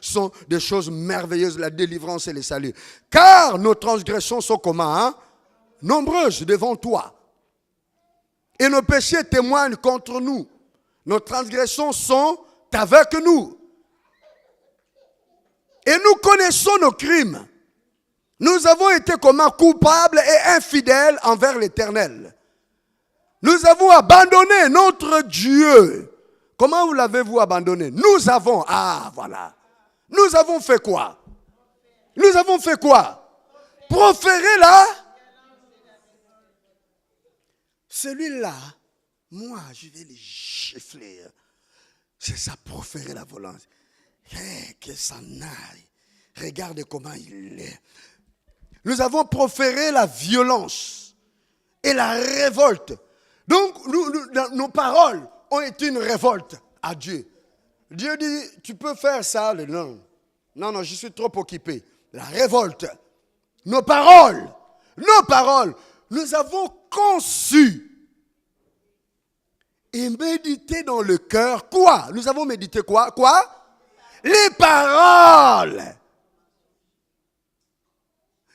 sont des choses merveilleuses, la délivrance et les saluts. Car nos transgressions sont comment, hein? Nombreuses devant toi. Et nos péchés témoignent contre nous. Nos transgressions sont avec nous. Et nous connaissons nos crimes. Nous avons été comment coupables et infidèles envers l'Éternel. Nous avons abandonné notre Dieu. Comment vous l'avez-vous abandonné? Nous avons, voilà. Nous avons fait quoi? Nous avons fait quoi? Proférer là. celui-là, moi, je vais les gifler. C'est ça, proférer la violence. Que ça n'aille. Regarde comment il est. Nous avons proféré la violence et la révolte. Donc, nos paroles ont été une révolte à Dieu. Dieu dit, tu peux faire ça. Non, non, je suis trop occupé. La révolte. Nos paroles, nous avons conçu et médité dans le cœur. Quoi? Nous avons médité quoi? Les paroles.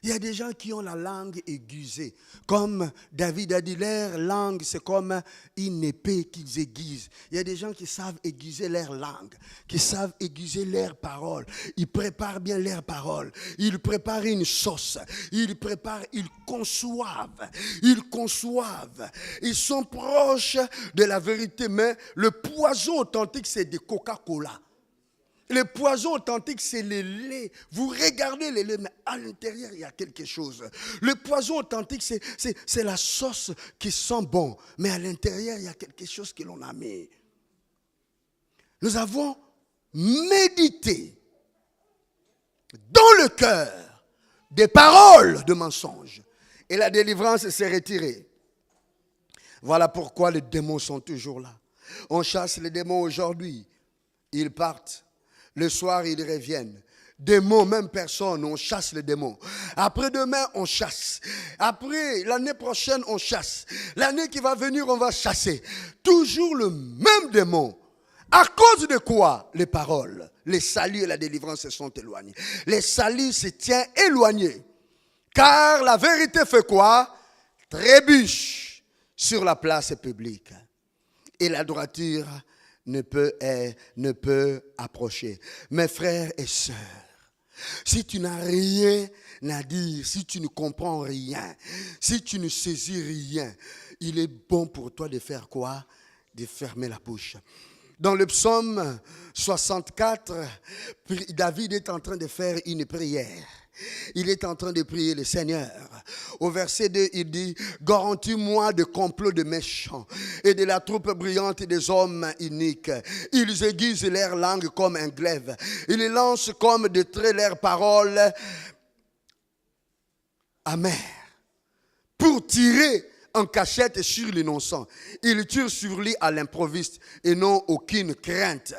Il y a des gens qui ont la langue aiguisée. Comme David a dit, leur langue, c'est comme une épée qu'ils aiguisent. Il y a des gens qui savent aiguiser leur langue, qui savent aiguiser leurs paroles. Ils préparent bien leurs paroles. Ils préparent une sauce. Ils conçoivent. Ils sont proches de la vérité, mais le poison authentique, c'est de Coca-Cola. Le poison authentique, c'est le lait. Vous regardez le lait, mais à l'intérieur, il y a quelque chose. Le poison authentique, c'est la sauce qui sent bon. Mais à l'intérieur, il y a quelque chose que l'on a mis. Nous avons médité dans le cœur des paroles de mensonges. Et la délivrance s'est retirée. Voilà pourquoi les démons sont toujours là. On chasse les démons aujourd'hui. Ils partent. Le soir, ils reviennent. Démons, même personne, on chasse les démons. Après-demain, on chasse. Après, l'année prochaine, on chasse. L'année qui va venir, on va chasser. Toujours le même démon. À cause de quoi? Les paroles. Les saluts et la délivrance se sont éloignés. Les saluts se tiennent éloignés. Car la vérité fait quoi? Trébuche sur la place publique. Et la droiture ne peut approcher. Mes frères et sœurs, si tu n'as rien à dire, si tu ne comprends rien, si tu ne saisis rien, il est bon pour toi de faire quoi? De fermer la bouche. Dans le psaume 64, David est en train de faire une prière. Il est en train de prier le Seigneur. Au verset 2, il dit, garantis-moi de complots de méchants et de la troupe brillante des hommes iniques. Ils aiguisent leur langue comme un glaive. Ils lancent comme de traits leurs paroles amères pour tirer en cachette sur l'innocent. Ils tirent sur lui à l'improviste et n'ont aucune crainte.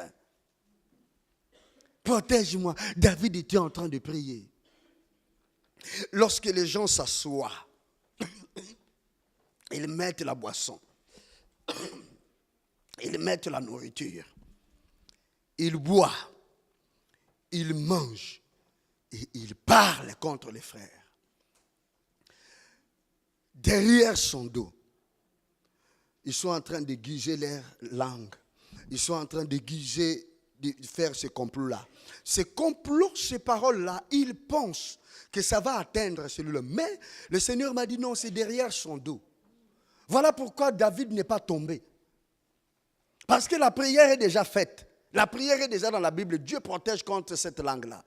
Protège-moi. David était en train de prier. Lorsque les gens s'assoient, ils mettent la boisson, ils mettent la nourriture, ils boivent, ils mangent et ils parlent contre les frères. Derrière son dos, ils sont en train d'aiguiser leur langue, ils sont en train d'aiguiser, de faire ce complot-là. Ces complots, ces paroles-là, ils pensent que ça va atteindre celui-là. Mais le Seigneur m'a dit non, c'est derrière son dos. Voilà pourquoi David n'est pas tombé. Parce que la prière est déjà faite. La prière est déjà dans la Bible. Dieu protège contre cette langue-là.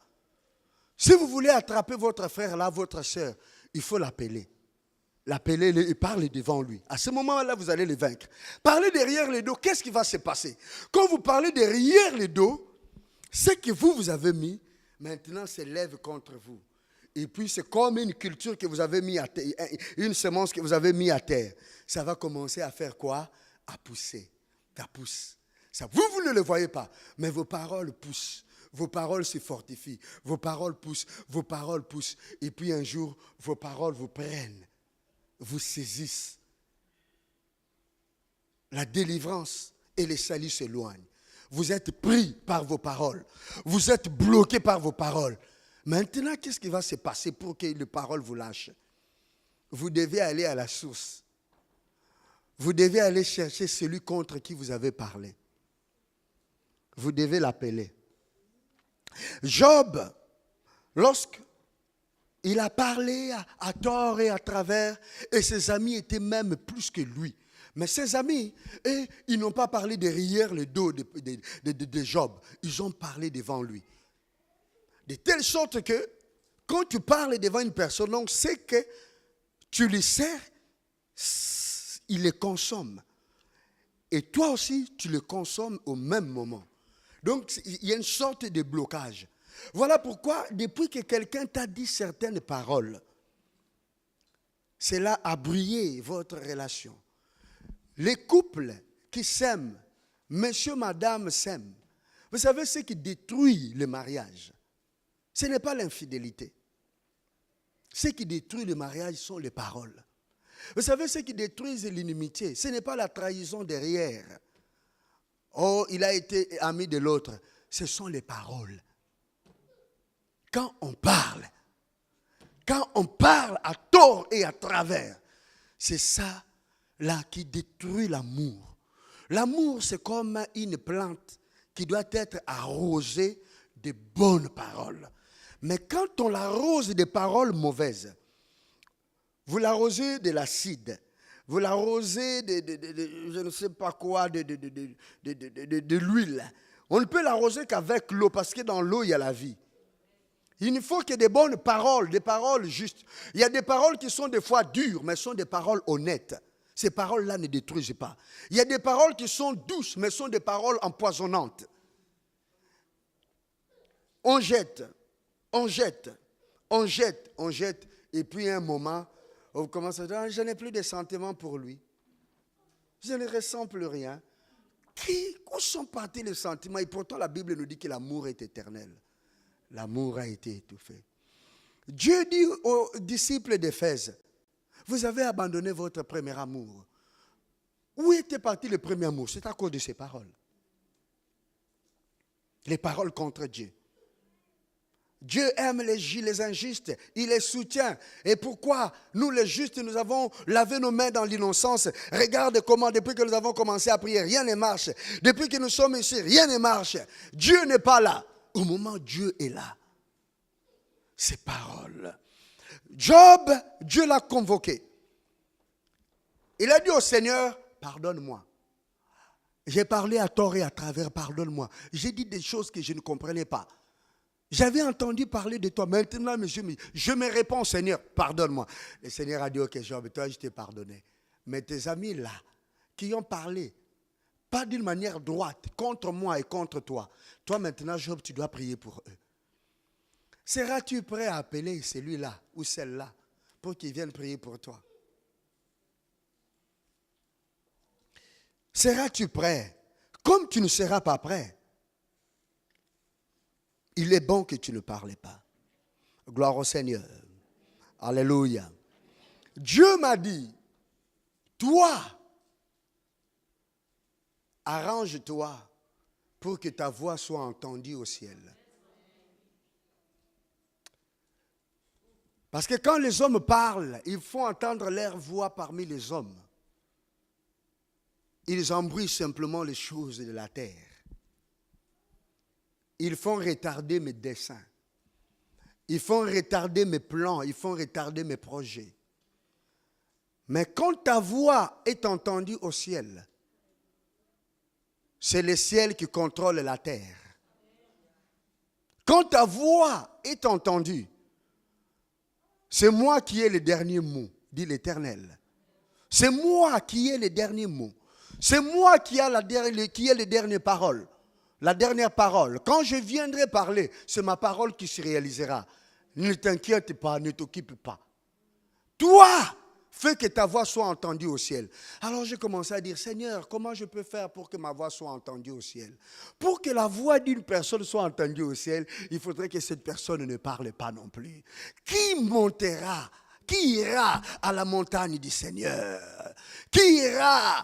Si vous voulez attraper votre frère là, votre soeur, il faut l'appeler. L'appeler et parler devant lui. À ce moment-là, vous allez le vaincre. Parlez derrière le dos, qu'est-ce qui va se passer? Quand vous parlez derrière le dos, ce que vous avez mis, maintenant s'élève contre vous. Et puis c'est comme une culture que vous avez mis à terre, une semence que vous avez mis à terre. Ça va commencer à faire quoi? À pousser. Ça pousse. Ça, vous ne le voyez pas, mais vos paroles poussent. Vos paroles se fortifient. Vos paroles poussent. Vos paroles poussent. Et puis un jour, vos paroles vous prennent. Vous saisissent. La délivrance et les saluts s'éloignent. Vous êtes pris par vos paroles. Vous êtes bloqué par vos paroles. Maintenant, qu'est-ce qui va se passer pour que les paroles vous lâchent? Vous devez aller à la source. Vous devez aller chercher celui contre qui vous avez parlé. Vous devez l'appeler. Job, lorsqu'il a parlé à tort et à travers, et ses amis étaient même plus que lui. Mais ses amis, ils n'ont pas parlé derrière le dos de Job. Ils ont parlé devant lui. De telle sorte que, quand tu parles devant une personne, donc c'est que tu lui sers, il les consomme. Et toi aussi, tu le consommes au même moment. Donc, il y a une sorte de blocage. Voilà pourquoi, depuis que quelqu'un t'a dit certaines paroles, cela a brouillé votre relation. Les couples qui s'aiment, monsieur, madame s'aiment. Vous savez ce qui détruit le mariage? Ce n'est pas l'infidélité. Ce qui détruit le mariage sont les paroles. Vous savez ce qui détruit l'inimitié? Ce n'est pas la trahison derrière. Oh, il a été ami de l'autre. Ce sont les paroles. Quand on parle à tort et à travers, c'est ça là qui détruit l'amour. L'amour, c'est comme une plante qui doit être arrosée de bonnes paroles. Mais quand on l'arrose de paroles mauvaises, vous l'arrosez de l'acide, vous l'arrosez de je ne sais pas quoi, de l'huile. On ne peut l'arroser qu'avec l'eau, parce que dans l'eau, il y a la vie. Il ne faut que des bonnes paroles, des paroles justes. Il y a des paroles qui sont des fois dures, mais sont des paroles honnêtes. Ces paroles-là ne détruisent pas. Il y a des paroles qui sont douces, mais sont des paroles empoisonnantes. On jette, on jette, on jette, on jette. Et puis à un moment, on commence à dire, ah, je n'ai plus de sentiments pour lui. Je ne ressens plus rien. Où sont partis les sentiments? Et pourtant la Bible nous dit que l'amour est éternel. L'amour a été étouffé. Dieu dit aux disciples d'Éphèse, vous avez abandonné votre premier amour. Où était parti le premier amour? C'est à cause de ces paroles. Les paroles contre Dieu. Dieu aime les injustes, il les soutient. Et pourquoi nous les justes, nous avons lavé nos mains dans l'innocence? Regarde comment, depuis que nous avons commencé à prier, rien ne marche. Depuis que nous sommes ici, rien ne marche. Dieu n'est pas là. Au moment où Dieu est là, ces paroles. Job, Dieu l'a convoqué. Il a dit au Seigneur, pardonne-moi. J'ai parlé à tort et à travers, pardonne-moi. J'ai dit des choses que je ne comprenais pas. J'avais entendu parler de toi. Maintenant, je me réponds, Seigneur, pardonne-moi. Le Seigneur a dit, ok, Job, toi, je t'ai pardonné. Mais tes amis là, qui ont parlé, pas d'une manière droite, contre moi et contre toi. Toi, maintenant, Job, tu dois prier pour eux. Seras-tu prêt à appeler celui-là ou celle-là pour qu'ils viennent prier pour toi? Seras-tu prêt? Comme tu ne seras pas prêt, il est bon que tu ne parles pas. Gloire au Seigneur. Alléluia. Dieu m'a dit, toi, arrange-toi pour que ta voix soit entendue au ciel. Parce que quand les hommes parlent, il faut entendre leur voix parmi les hommes. Ils embrouillent simplement les choses de la terre. Ils font retarder mes desseins. Ils font retarder mes plans. Ils font retarder mes projets. Mais quand ta voix est entendue au ciel, c'est le ciel qui contrôle la terre. Quand ta voix est entendue, c'est moi qui ai le dernier mot, dit l'Éternel. C'est moi qui ai le dernier mot. C'est moi qui ai les dernières paroles. La dernière parole. Quand je viendrai parler, c'est ma parole qui se réalisera. Ne t'inquiète pas, ne t'occupe pas. Toi, fais que ta voix soit entendue au ciel. Alors j'ai commencé à dire, Seigneur, comment je peux faire pour que ma voix soit entendue au ciel? Pour que la voix d'une personne soit entendue au ciel, il faudrait que cette personne ne parle pas non plus. Qui montera? Qui ira à la montagne du Seigneur? Qui ira?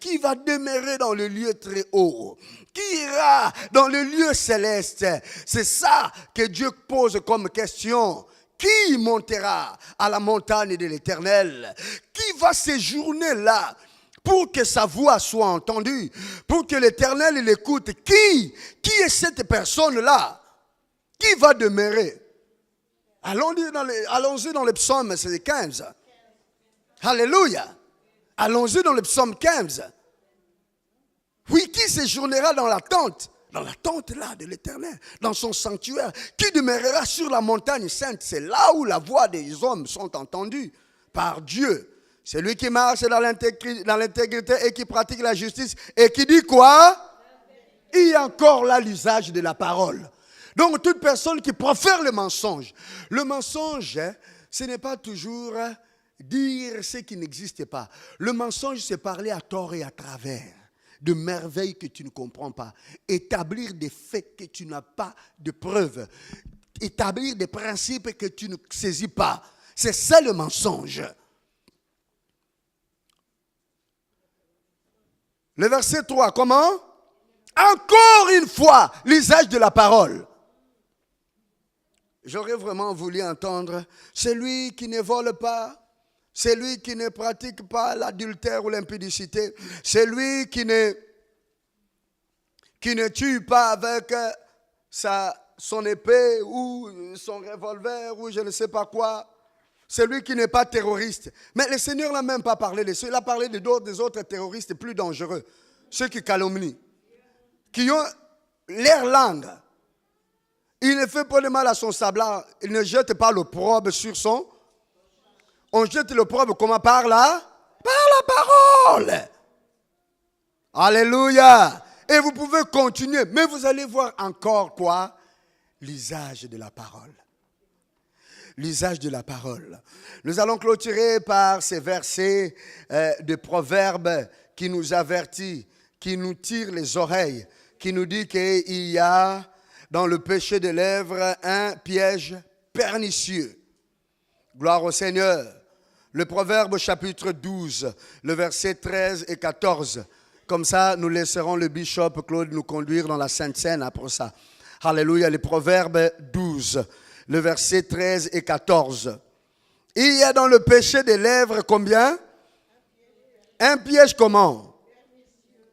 Qui va demeurer dans le lieu très haut? Qui ira dans le lieu céleste? C'est ça que Dieu pose comme question. Qui montera à la montagne de l'Éternel? Qui va séjourner là pour que sa voix soit entendue? Pour que l'Éternel l'écoute? Qui est cette personne-là? Qui va demeurer? Allons-y dans le psaume 15. Alléluia. Allons-y dans le psaume 15. Oui, qui séjournera dans la tente là de l'Éternel, dans son sanctuaire? Qui demeurera sur la montagne sainte? C'est là où la voix des hommes sont entendues par Dieu. C'est lui qui marche dans l'intégrité et qui pratique la justice et qui dit quoi? Il y a encore là l'usage de la parole. Donc toute personne qui profère le mensonge, ce n'est pas toujours dire ce qui n'existe pas. Le mensonge, c'est parler à tort et à travers de merveilles que tu ne comprends pas. Établir des faits que tu n'as pas de preuves. Établir des principes que tu ne saisis pas. C'est ça le mensonge. Le verset 3, comment? Encore une fois, l'usage de la parole. J'aurais vraiment voulu entendre, celui qui ne vole pas, celui qui ne pratique pas l'adultère ou l'impudicité, celui qui ne tue pas avec son épée ou son revolver ou je ne sais pas quoi, celui qui n'est pas terroriste. Mais le Seigneur n'a même pas parlé de ça, il a parlé des autres terroristes plus dangereux, ceux qui calomnient, qui ont leur langue. Il ne fait pas de mal à son sablat, il ne jette pas l'opprobre sur son. On jette l'opprobre comment? Par la parole. Alléluia. Et vous pouvez continuer, mais vous allez voir encore quoi? L'usage de la parole. L'usage de la parole. Nous allons clôturer par ces versets de Proverbes qui nous avertit, qui nous tire les oreilles, qui nous dit qu'il y a dans le péché des lèvres un piège pernicieux. Gloire au Seigneur. Le Proverbe chapitre 12, le verset 13 et 14. Comme ça, nous laisserons le bishop Claude nous conduire dans la Sainte Seine après ça. Alléluia, le Proverbe 12, le verset 13 et 14. Il y a dans le péché des lèvres combien? Un piège comment?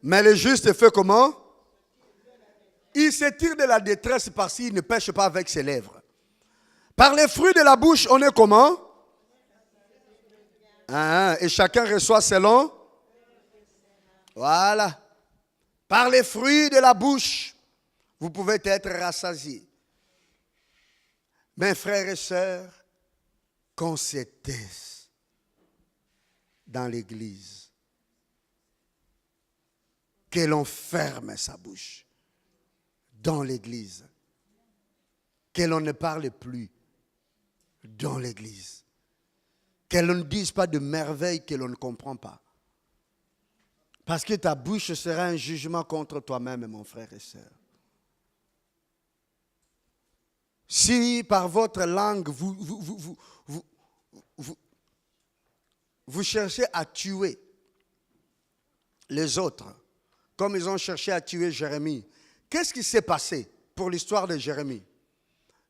Mais le juste fait comment? Il se tire de la détresse parce qu'il ne pêche pas avec ses lèvres. Par les fruits de la bouche, on est comment? Et chacun reçoit selon. Voilà. Par les fruits de la bouche, vous pouvez être rassasiés. Mes frères et sœurs, qu'on se taise dans l'église, que l'on ferme sa bouche dans l'église, que l'on ne parle plus dans l'église, que l'on ne dise pas de merveilles que l'on ne comprend pas. Parce que ta bouche sera un jugement contre toi-même, mon frère et sœur. Si par votre langue, vous cherchez à tuer les autres, comme ils ont cherché à tuer Jérémie, qu'est-ce qui s'est passé pour l'histoire de Jérémie?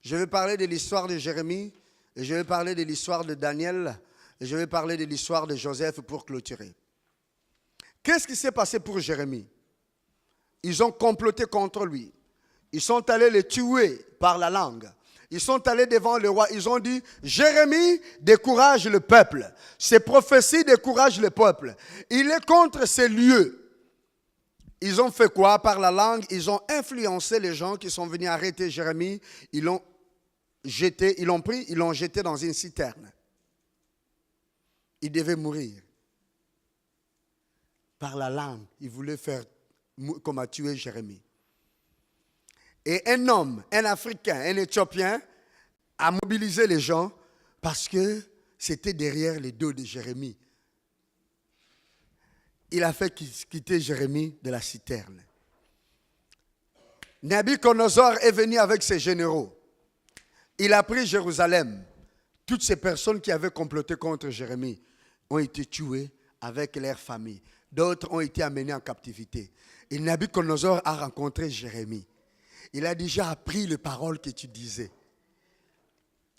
Je vais parler de l'histoire de Jérémie, et je vais parler de l'histoire de Daniel, et je vais parler de l'histoire de Joseph pour clôturer. Qu'est-ce qui s'est passé pour Jérémie? Ils ont comploté contre lui. Ils sont allés le tuer par la langue. Ils sont allés devant le roi. Ils ont dit, Jérémie décourage le peuple. Ses prophéties découragent le peuple. Il est contre ces lieux. Ils ont fait quoi? Par la langue, ils ont influencé les gens qui sont venus arrêter Jérémie. Ils l'ont pris, ils l'ont jeté dans une citerne. Il devait mourir. Par la langue, il voulait faire comme a tué Jérémie. Et un homme, un Africain, un Éthiopien a mobilisé les gens parce que c'était derrière les dos de Jérémie. Il a fait quitter Jérémie de la citerne. Nabuchodonosor est venu avec ses généraux. Il a pris Jérusalem. Toutes ces personnes qui avaient comploté contre Jérémie ont été tuées avec leurs familles. D'autres ont été amenés en captivité. Et Nabuchodonosor a rencontré Jérémie. Il a déjà appris les paroles que tu disais.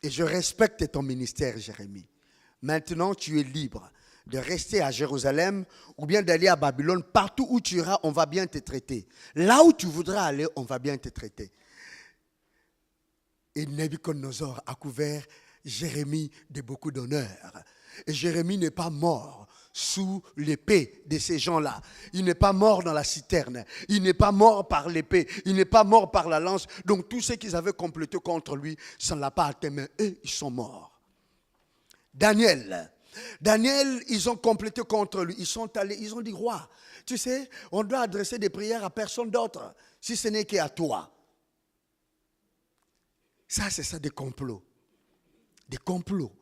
Et je respecte ton ministère, Jérémie. Maintenant, tu es libre de rester à Jérusalem ou bien d'aller à Babylone. Partout où tu iras, on va bien te traiter. Là où tu voudras aller, on va bien te traiter. Et Nabuchodonosor a couvert Jérémie de beaucoup d'honneur. Et Jérémie n'est pas mort sous l'épée de ces gens-là. Il n'est pas mort dans la citerne. Il n'est pas mort par l'épée. Il n'est pas mort par la lance. Donc tous ceux qui avaient comploté contre lui, ça ne l'a pas atteint, mais eux, ils sont morts. Daniel, Daniel, ils ont complété contre lui. Ils sont allés, ils ont dit, roi, tu sais, on doit adresser des prières à personne d'autre, si ce n'est qu'à toi. Ça, c'est ça des complots. Des complots.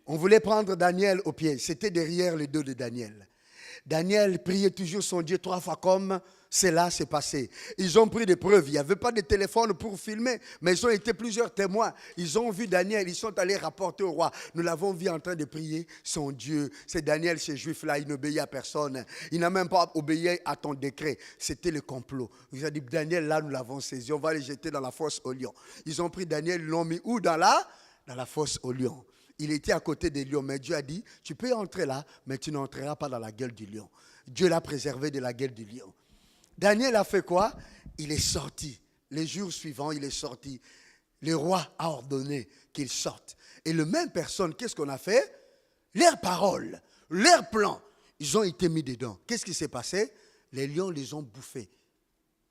On voulait prendre Daniel au pied. C'était derrière les dos de Daniel. Daniel priait toujours son Dieu 3 fois comme cela s'est passé. Ils ont pris des preuves. Il n'y avait pas de téléphone pour filmer, mais ils ont été plusieurs témoins. Ils ont vu Daniel, ils sont allés rapporter au roi. Nous l'avons vu en train de prier son Dieu. C'est Daniel, ce juif-là, il n'obéit à personne. Il n'a même pas obéi à ton décret. C'était le complot. Ils ont dit, Daniel, là, nous l'avons saisi. On va le jeter dans la fosse aux lions. Ils ont pris Daniel, ils l'ont mis où? Dans la fosse aux lions. Il était à côté des lions, mais Dieu a dit, tu peux entrer là, mais tu n'entreras pas dans la gueule du lion. Dieu l'a préservé de la gueule du lion. Daniel a fait quoi? Il est sorti. Les jours suivants, il est sorti. Le roi a ordonné qu'il sorte. Et les mêmes personnes, qu'est-ce qu'on a fait? Leurs paroles, leurs plans, ils ont été mis dedans. Qu'est-ce qui s'est passé? Les lions les ont bouffés.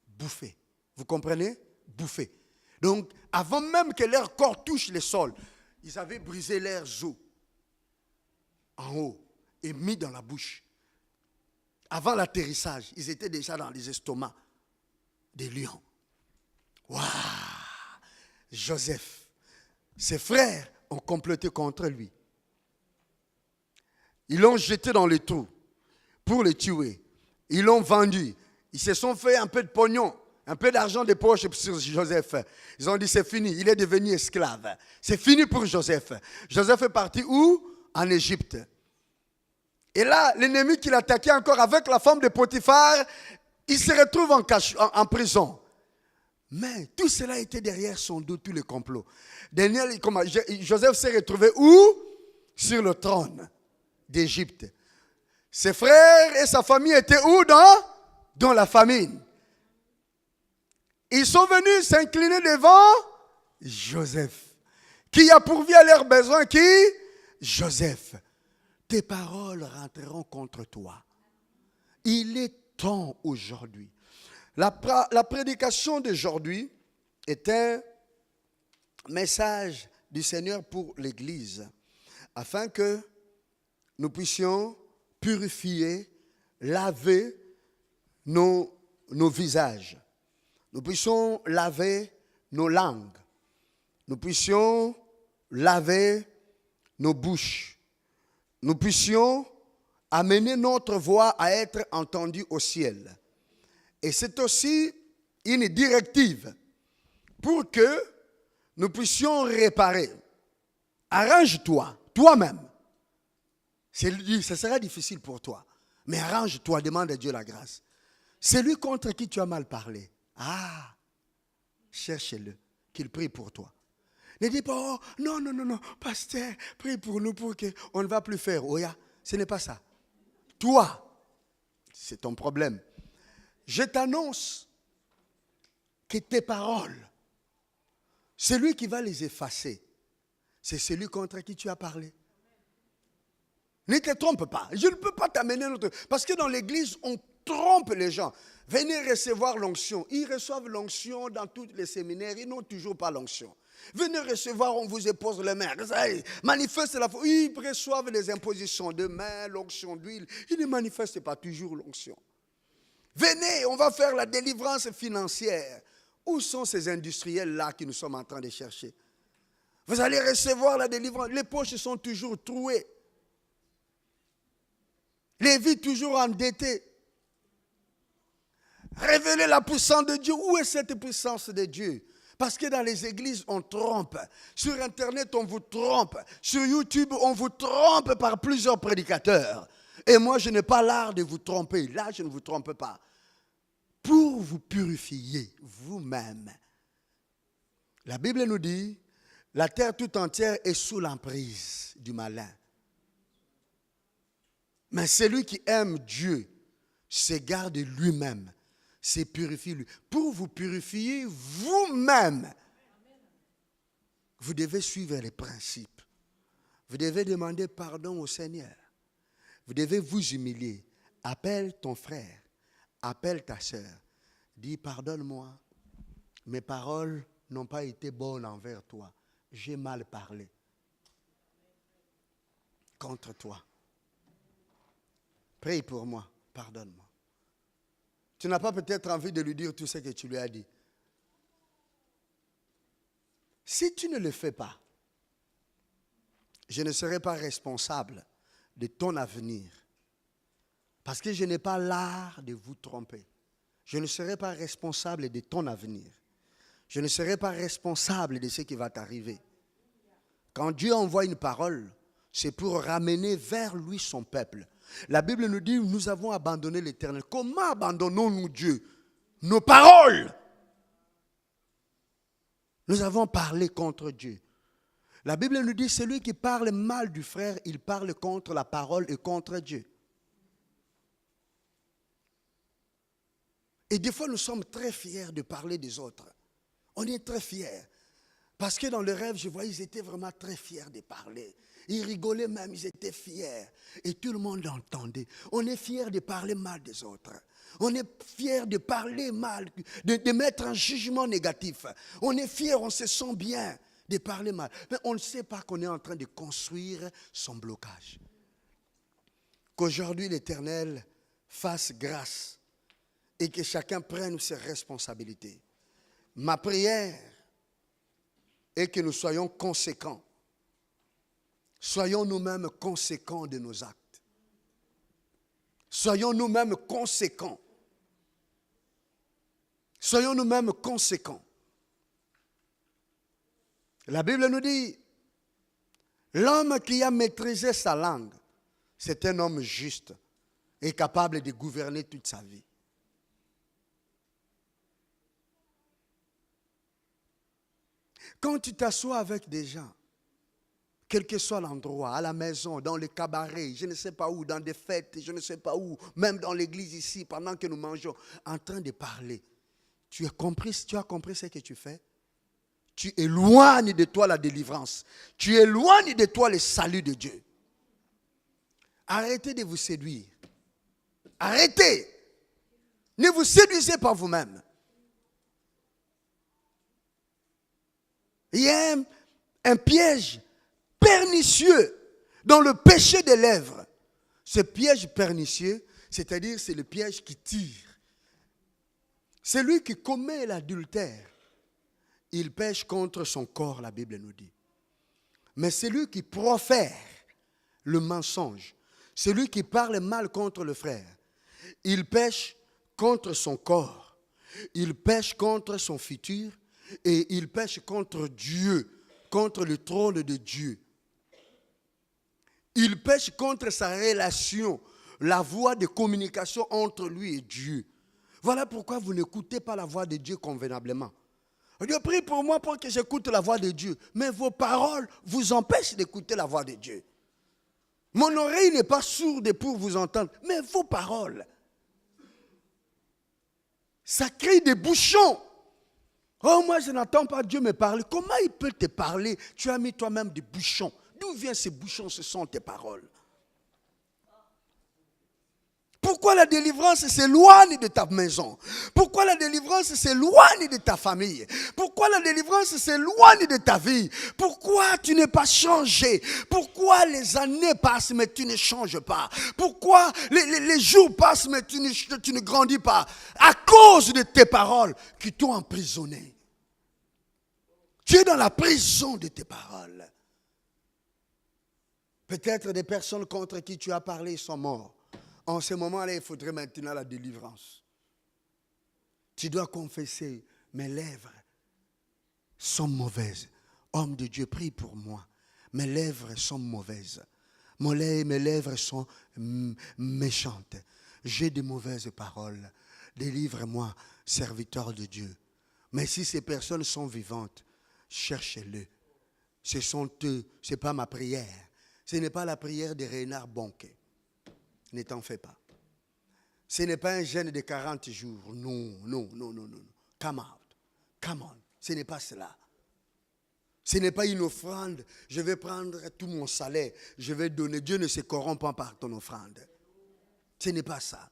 Bouffés. Vous comprenez? Bouffés. Donc, avant même que leur corps touche le sol, ils avaient brisé leurs os en haut et mis dans la bouche. Avant l'atterrissage, ils étaient déjà dans les estomacs des lions. Waouh! Joseph, ses frères ont comploté contre lui. Ils l'ont jeté dans les trous pour le tuer. Ils l'ont vendu. Ils se sont fait un peu de pognon, un peu d'argent de poche sur Joseph. Ils ont dit c'est fini, il est devenu esclave. C'est fini pour Joseph. Joseph est parti où? En Égypte. Et là, l'ennemi qui l'attaquait encore avec la femme de Potiphar, il se retrouve en prison. Mais tout cela était derrière son dos, tout le complot. Joseph s'est retrouvé où? Sur le trône d'Égypte. Ses frères et sa famille étaient où? Dans la famine. Ils sont venus s'incliner devant Joseph. Qui a pourvu à leurs besoins? Qui? Joseph. Tes paroles rentreront contre toi. Il est temps aujourd'hui. La prédication d'aujourd'hui est un message du Seigneur pour l'Église, afin que nous puissions purifier, laver nos visages. Nous puissions laver nos langues. Nous puissions laver nos bouches. Nous puissions amener notre voix à être entendue au ciel. Et c'est aussi une directive pour que nous puissions réparer. Arrange-toi, toi-même. Ce sera difficile pour toi. Mais arrange-toi, demande à Dieu la grâce. Celui contre qui tu as mal parlé, cherche-le, qu'il prie pour toi. Ne dis pas, oh, non, pasteur, prie pour nous pour qu'on ne va plus faire. Oh, ce n'est pas ça. Toi, c'est ton problème. Je t'annonce que tes paroles, celui qui va les effacer, c'est celui contre qui tu as parlé. Ne te trompe pas. Je ne peux pas t'amener notre... Parce que dans l'église, on trompe les gens. Venez recevoir l'onction. Ils reçoivent l'onction dans tous les séminaires. Ils n'ont toujours pas l'onction. Venez recevoir, on vous impose les mains. Manifeste la foi. Ils reçoivent les impositions de main, l'onction d'huile. Ils ne manifestent pas toujours l'onction. Venez, on va faire la délivrance financière. Où sont ces industriels-là que nous sommes en train de chercher? Vous allez recevoir la délivrance. Les poches sont toujours trouées. Les vies toujours endettées. Révélez la puissance de Dieu. Où est cette puissance de Dieu? Parce que dans les églises, on trompe. Sur Internet, on vous trompe. Sur YouTube, on vous trompe par plusieurs prédicateurs. Et moi, je n'ai pas l'art de vous tromper. Là, je ne vous trompe pas. Pour vous purifier vous-même. La Bible nous dit, la terre tout entière est sous l'emprise du malin. Mais celui qui aime Dieu s'égare de lui-même, se purifie lui. Pour vous purifier vous-même, vous devez suivre les principes. Vous devez demander pardon au Seigneur. Vous devez vous humilier. Appelle ton frère, appelle ta soeur. Dis, pardonne-moi, mes paroles n'ont pas été bonnes envers toi. J'ai mal parlé. contre toi. Prie pour moi, pardonne-moi. Tu n'as pas peut-être envie de lui dire tout ce que tu lui as dit. Si tu ne le fais pas, je ne serai pas responsable de ton avenir. Parce que je n'ai pas l'art de vous tromper. Je ne serai pas responsable de ton avenir. Je ne serai pas responsable de ce qui va t'arriver. Quand Dieu envoie une parole, c'est pour ramener vers lui son peuple. La Bible nous dit, nous avons abandonné l'Éternel. Comment abandonnons-nous Dieu? Nos paroles. Nous avons parlé contre Dieu. La Bible nous dit, celui qui parle mal du frère, il parle contre la parole et contre Dieu. Et des fois, nous sommes très fiers de parler des autres. On est très fiers. Parce que dans le rêve, je voyais, ils étaient vraiment très fiers de parler. Ils rigolaient même, ils étaient fiers. Et tout le monde entendait. On est fiers de parler mal des autres. On est fiers de parler mal, de mettre un jugement négatif. On est fiers, on se sent bien de parler mal. Mais on ne sait pas qu'on est en train de construire son blocage. Qu'aujourd'hui l'Éternel fasse grâce et que chacun prenne ses responsabilités. Ma prière est que nous soyons conséquents. Soyons nous-mêmes conséquents de nos actes. Soyons nous-mêmes conséquents. Soyons nous-mêmes conséquents. La Bible nous dit, l'homme qui a maîtrisé sa langue, c'est un homme juste et capable de gouverner toute sa vie. Quand tu t'assois avec des gens, quel que soit l'endroit, à la maison, dans les cabarets, je ne sais pas où, dans des fêtes, je ne sais pas où, même dans l'église ici, pendant que nous mangeons, en train de parler, tu as compris ce que tu fais? Tu éloignes de toi la délivrance. Tu éloignes de toi le salut de Dieu. Arrêtez de vous séduire. Arrêtez. Ne vous séduisez pas vous-même. Il y a un piège pernicieux dans le péché des lèvres. Ce piège pernicieux, c'est-à-dire c'est le piège qui tire. Celui qui commet l'adultère, il pêche contre son corps, la Bible nous dit. Mais celui qui profère le mensonge, celui qui parle mal contre le frère, il pêche contre son corps, il pêche contre son futur et il pêche contre Dieu, contre le trône de Dieu. Il pêche contre sa relation, la voie de communication entre lui et Dieu. Voilà pourquoi vous n'écoutez pas la voix de Dieu convenablement. Dieu prie pour moi pour que j'écoute la voix de Dieu. Mais vos paroles vous empêchent d'écouter la voix de Dieu. Mon oreille n'est pas sourde pour vous entendre, mais vos paroles, ça crée des bouchons. Oh, moi je n'entends pas Dieu me parler. Comment il peut te parler? Tu as mis toi-même des bouchons. D'où viennent ces bouchons? Ce sont tes paroles. Pourquoi la délivrance s'éloigne de ta maison? Pourquoi la délivrance s'éloigne de ta famille? Pourquoi la délivrance s'éloigne de ta vie? Pourquoi tu n'es pas changé? Pourquoi les années passent mais tu ne changes pas? Pourquoi les jours passent mais tu ne grandis pas? À cause de tes paroles qui t'ont emprisonné. Tu es dans la prison de tes paroles. Peut-être des personnes contre qui tu as parlé sont mortes. En ce moment-là, il faudrait maintenant la délivrance. Tu dois confesser, mes lèvres sont mauvaises. Homme de Dieu, prie pour moi. Mes lèvres sont mauvaises. Mes lèvres sont méchantes. J'ai de mauvaises paroles. Délivre-moi, serviteur de Dieu. Mais si ces personnes sont vivantes, cherchez-le. Ce sont eux, ce n'est pas ma prière. Ce n'est pas la prière de Renard Bonquet. Ne t'en fais pas. Ce n'est pas un jeûne de 40 jours. Non. Come out. Come on. Ce n'est pas cela. Ce n'est pas une offrande. Je vais prendre tout mon salaire. Je vais donner. Dieu ne se corrompt pas par ton offrande. Ce n'est pas ça.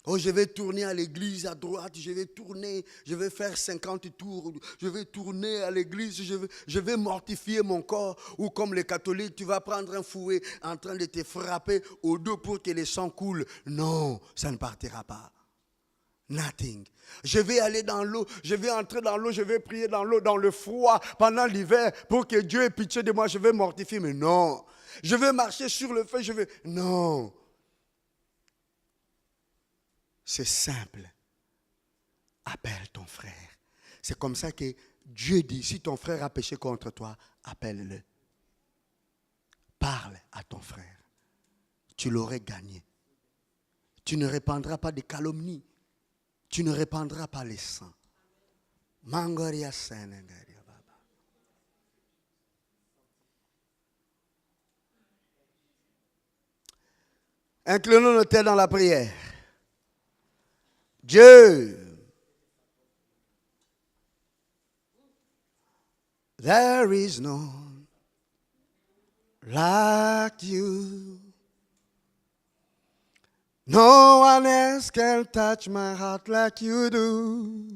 Oh, je vais tourner à l'église à droite, je vais faire 50 tours, je vais tourner à l'église, je vais mortifier mon corps. Ou comme les catholiques, tu vas prendre un fouet en train de te frapper au dos pour que le sang coule. Non, ça ne partira pas. Nothing. Je vais aller dans l'eau, je vais entrer dans l'eau, je vais prier dans l'eau, dans le froid, pendant l'hiver, pour que Dieu ait pitié de moi, je vais mortifier. Mais non, je vais marcher sur le feu, Non. C'est simple. Appelle ton frère. C'est comme ça que Dieu dit, si ton frère a péché contre toi, appelle-le. Parle à ton frère. Tu l'aurais gagné. Tu ne répandras pas de calomnies. Tu ne répandras pas les sangs. Mangoria Senengaria Baba. Inclinons nos têtes dans la prière. Dieu, there is none like you. No one else can touch my heart like you do.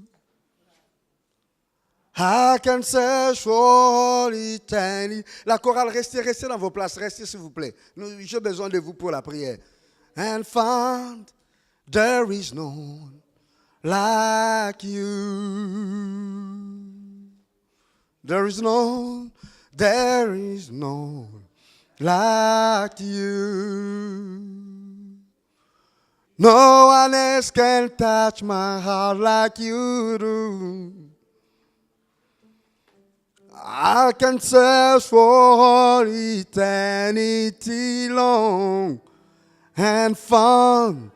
I can search for eternity. La chorale, restez dans vos places, restez s'il vous plaît. J'ai besoin de vous pour la prière. And found there is none like you. There is none like you. No one else can touch my heart like you do. I can search for eternity long and found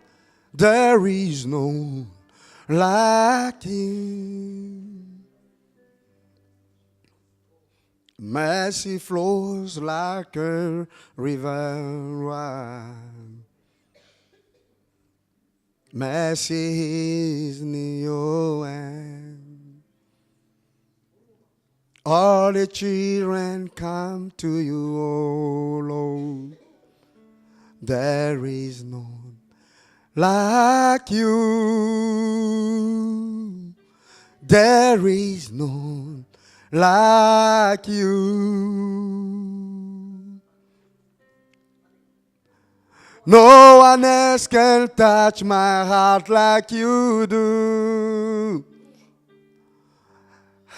there is no like you. Mercy flows like a river wide. Mercy is near and all the children come to you, O Lord. There is none like you. There is none like you. No one else can touch my heart like you do.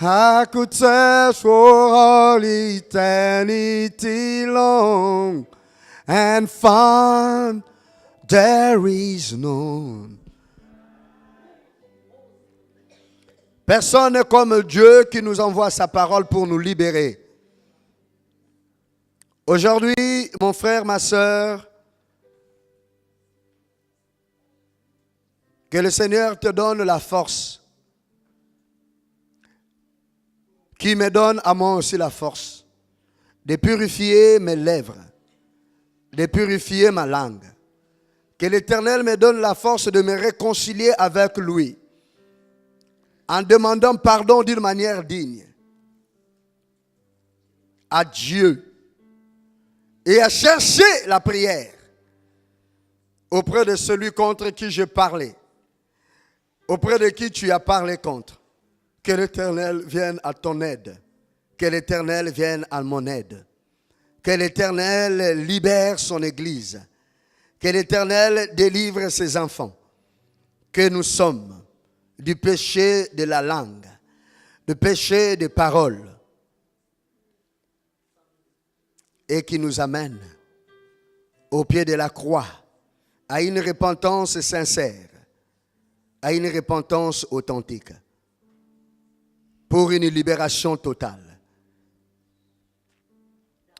I could search for all eternity long and find there is none. Personne n'est comme Dieu qui nous envoie sa parole pour nous libérer. Aujourd'hui, mon frère, ma soeur, que le Seigneur te donne la force, qui me donne à moi aussi la force de purifier mes lèvres, de purifier ma langue. Que l'Éternel me donne la force de me réconcilier avec lui, en demandant pardon d'une manière digne à Dieu et à chercher la prière auprès de celui contre qui je parlais, auprès de qui tu as parlé contre. Que l'Éternel vienne à ton aide, que l'Éternel vienne à mon aide, que l'Éternel libère son Église, que l'Éternel délivre ses enfants, que nous sommes du péché de la langue, du péché des paroles, et qui nous amène au pied de la croix à une repentance sincère, à une repentance authentique, pour une libération totale.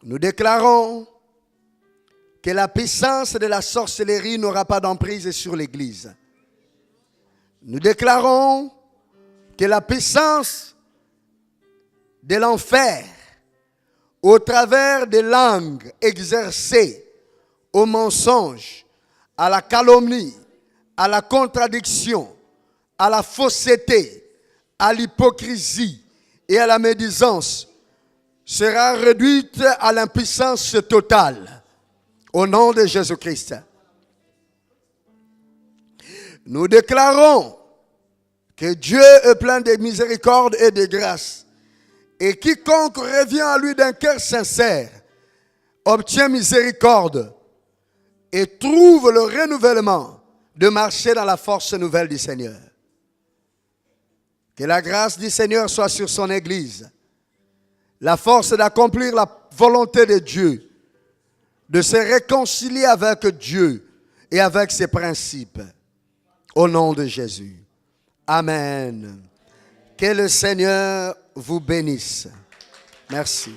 Nous déclarons que la puissance de la sorcellerie n'aura pas d'emprise sur l'Église. Nous déclarons que la puissance de l'enfer, au travers des langues exercées au mensonge, à la calomnie, à la contradiction, à la fausseté, à l'hypocrisie et à la médisance, sera réduite à l'impuissance totale. Au nom de Jésus-Christ. Nous déclarons que Dieu est plein de miséricorde et de grâce. Et quiconque revient à lui d'un cœur sincère obtient miséricorde et trouve le renouvellement de marcher dans la force nouvelle du Seigneur. Que la grâce du Seigneur soit sur son Église. La force d'accomplir la volonté de Dieu, de se réconcilier avec Dieu et avec ses principes. Au nom de Jésus. Amen. Que le Seigneur vous bénisse. Merci.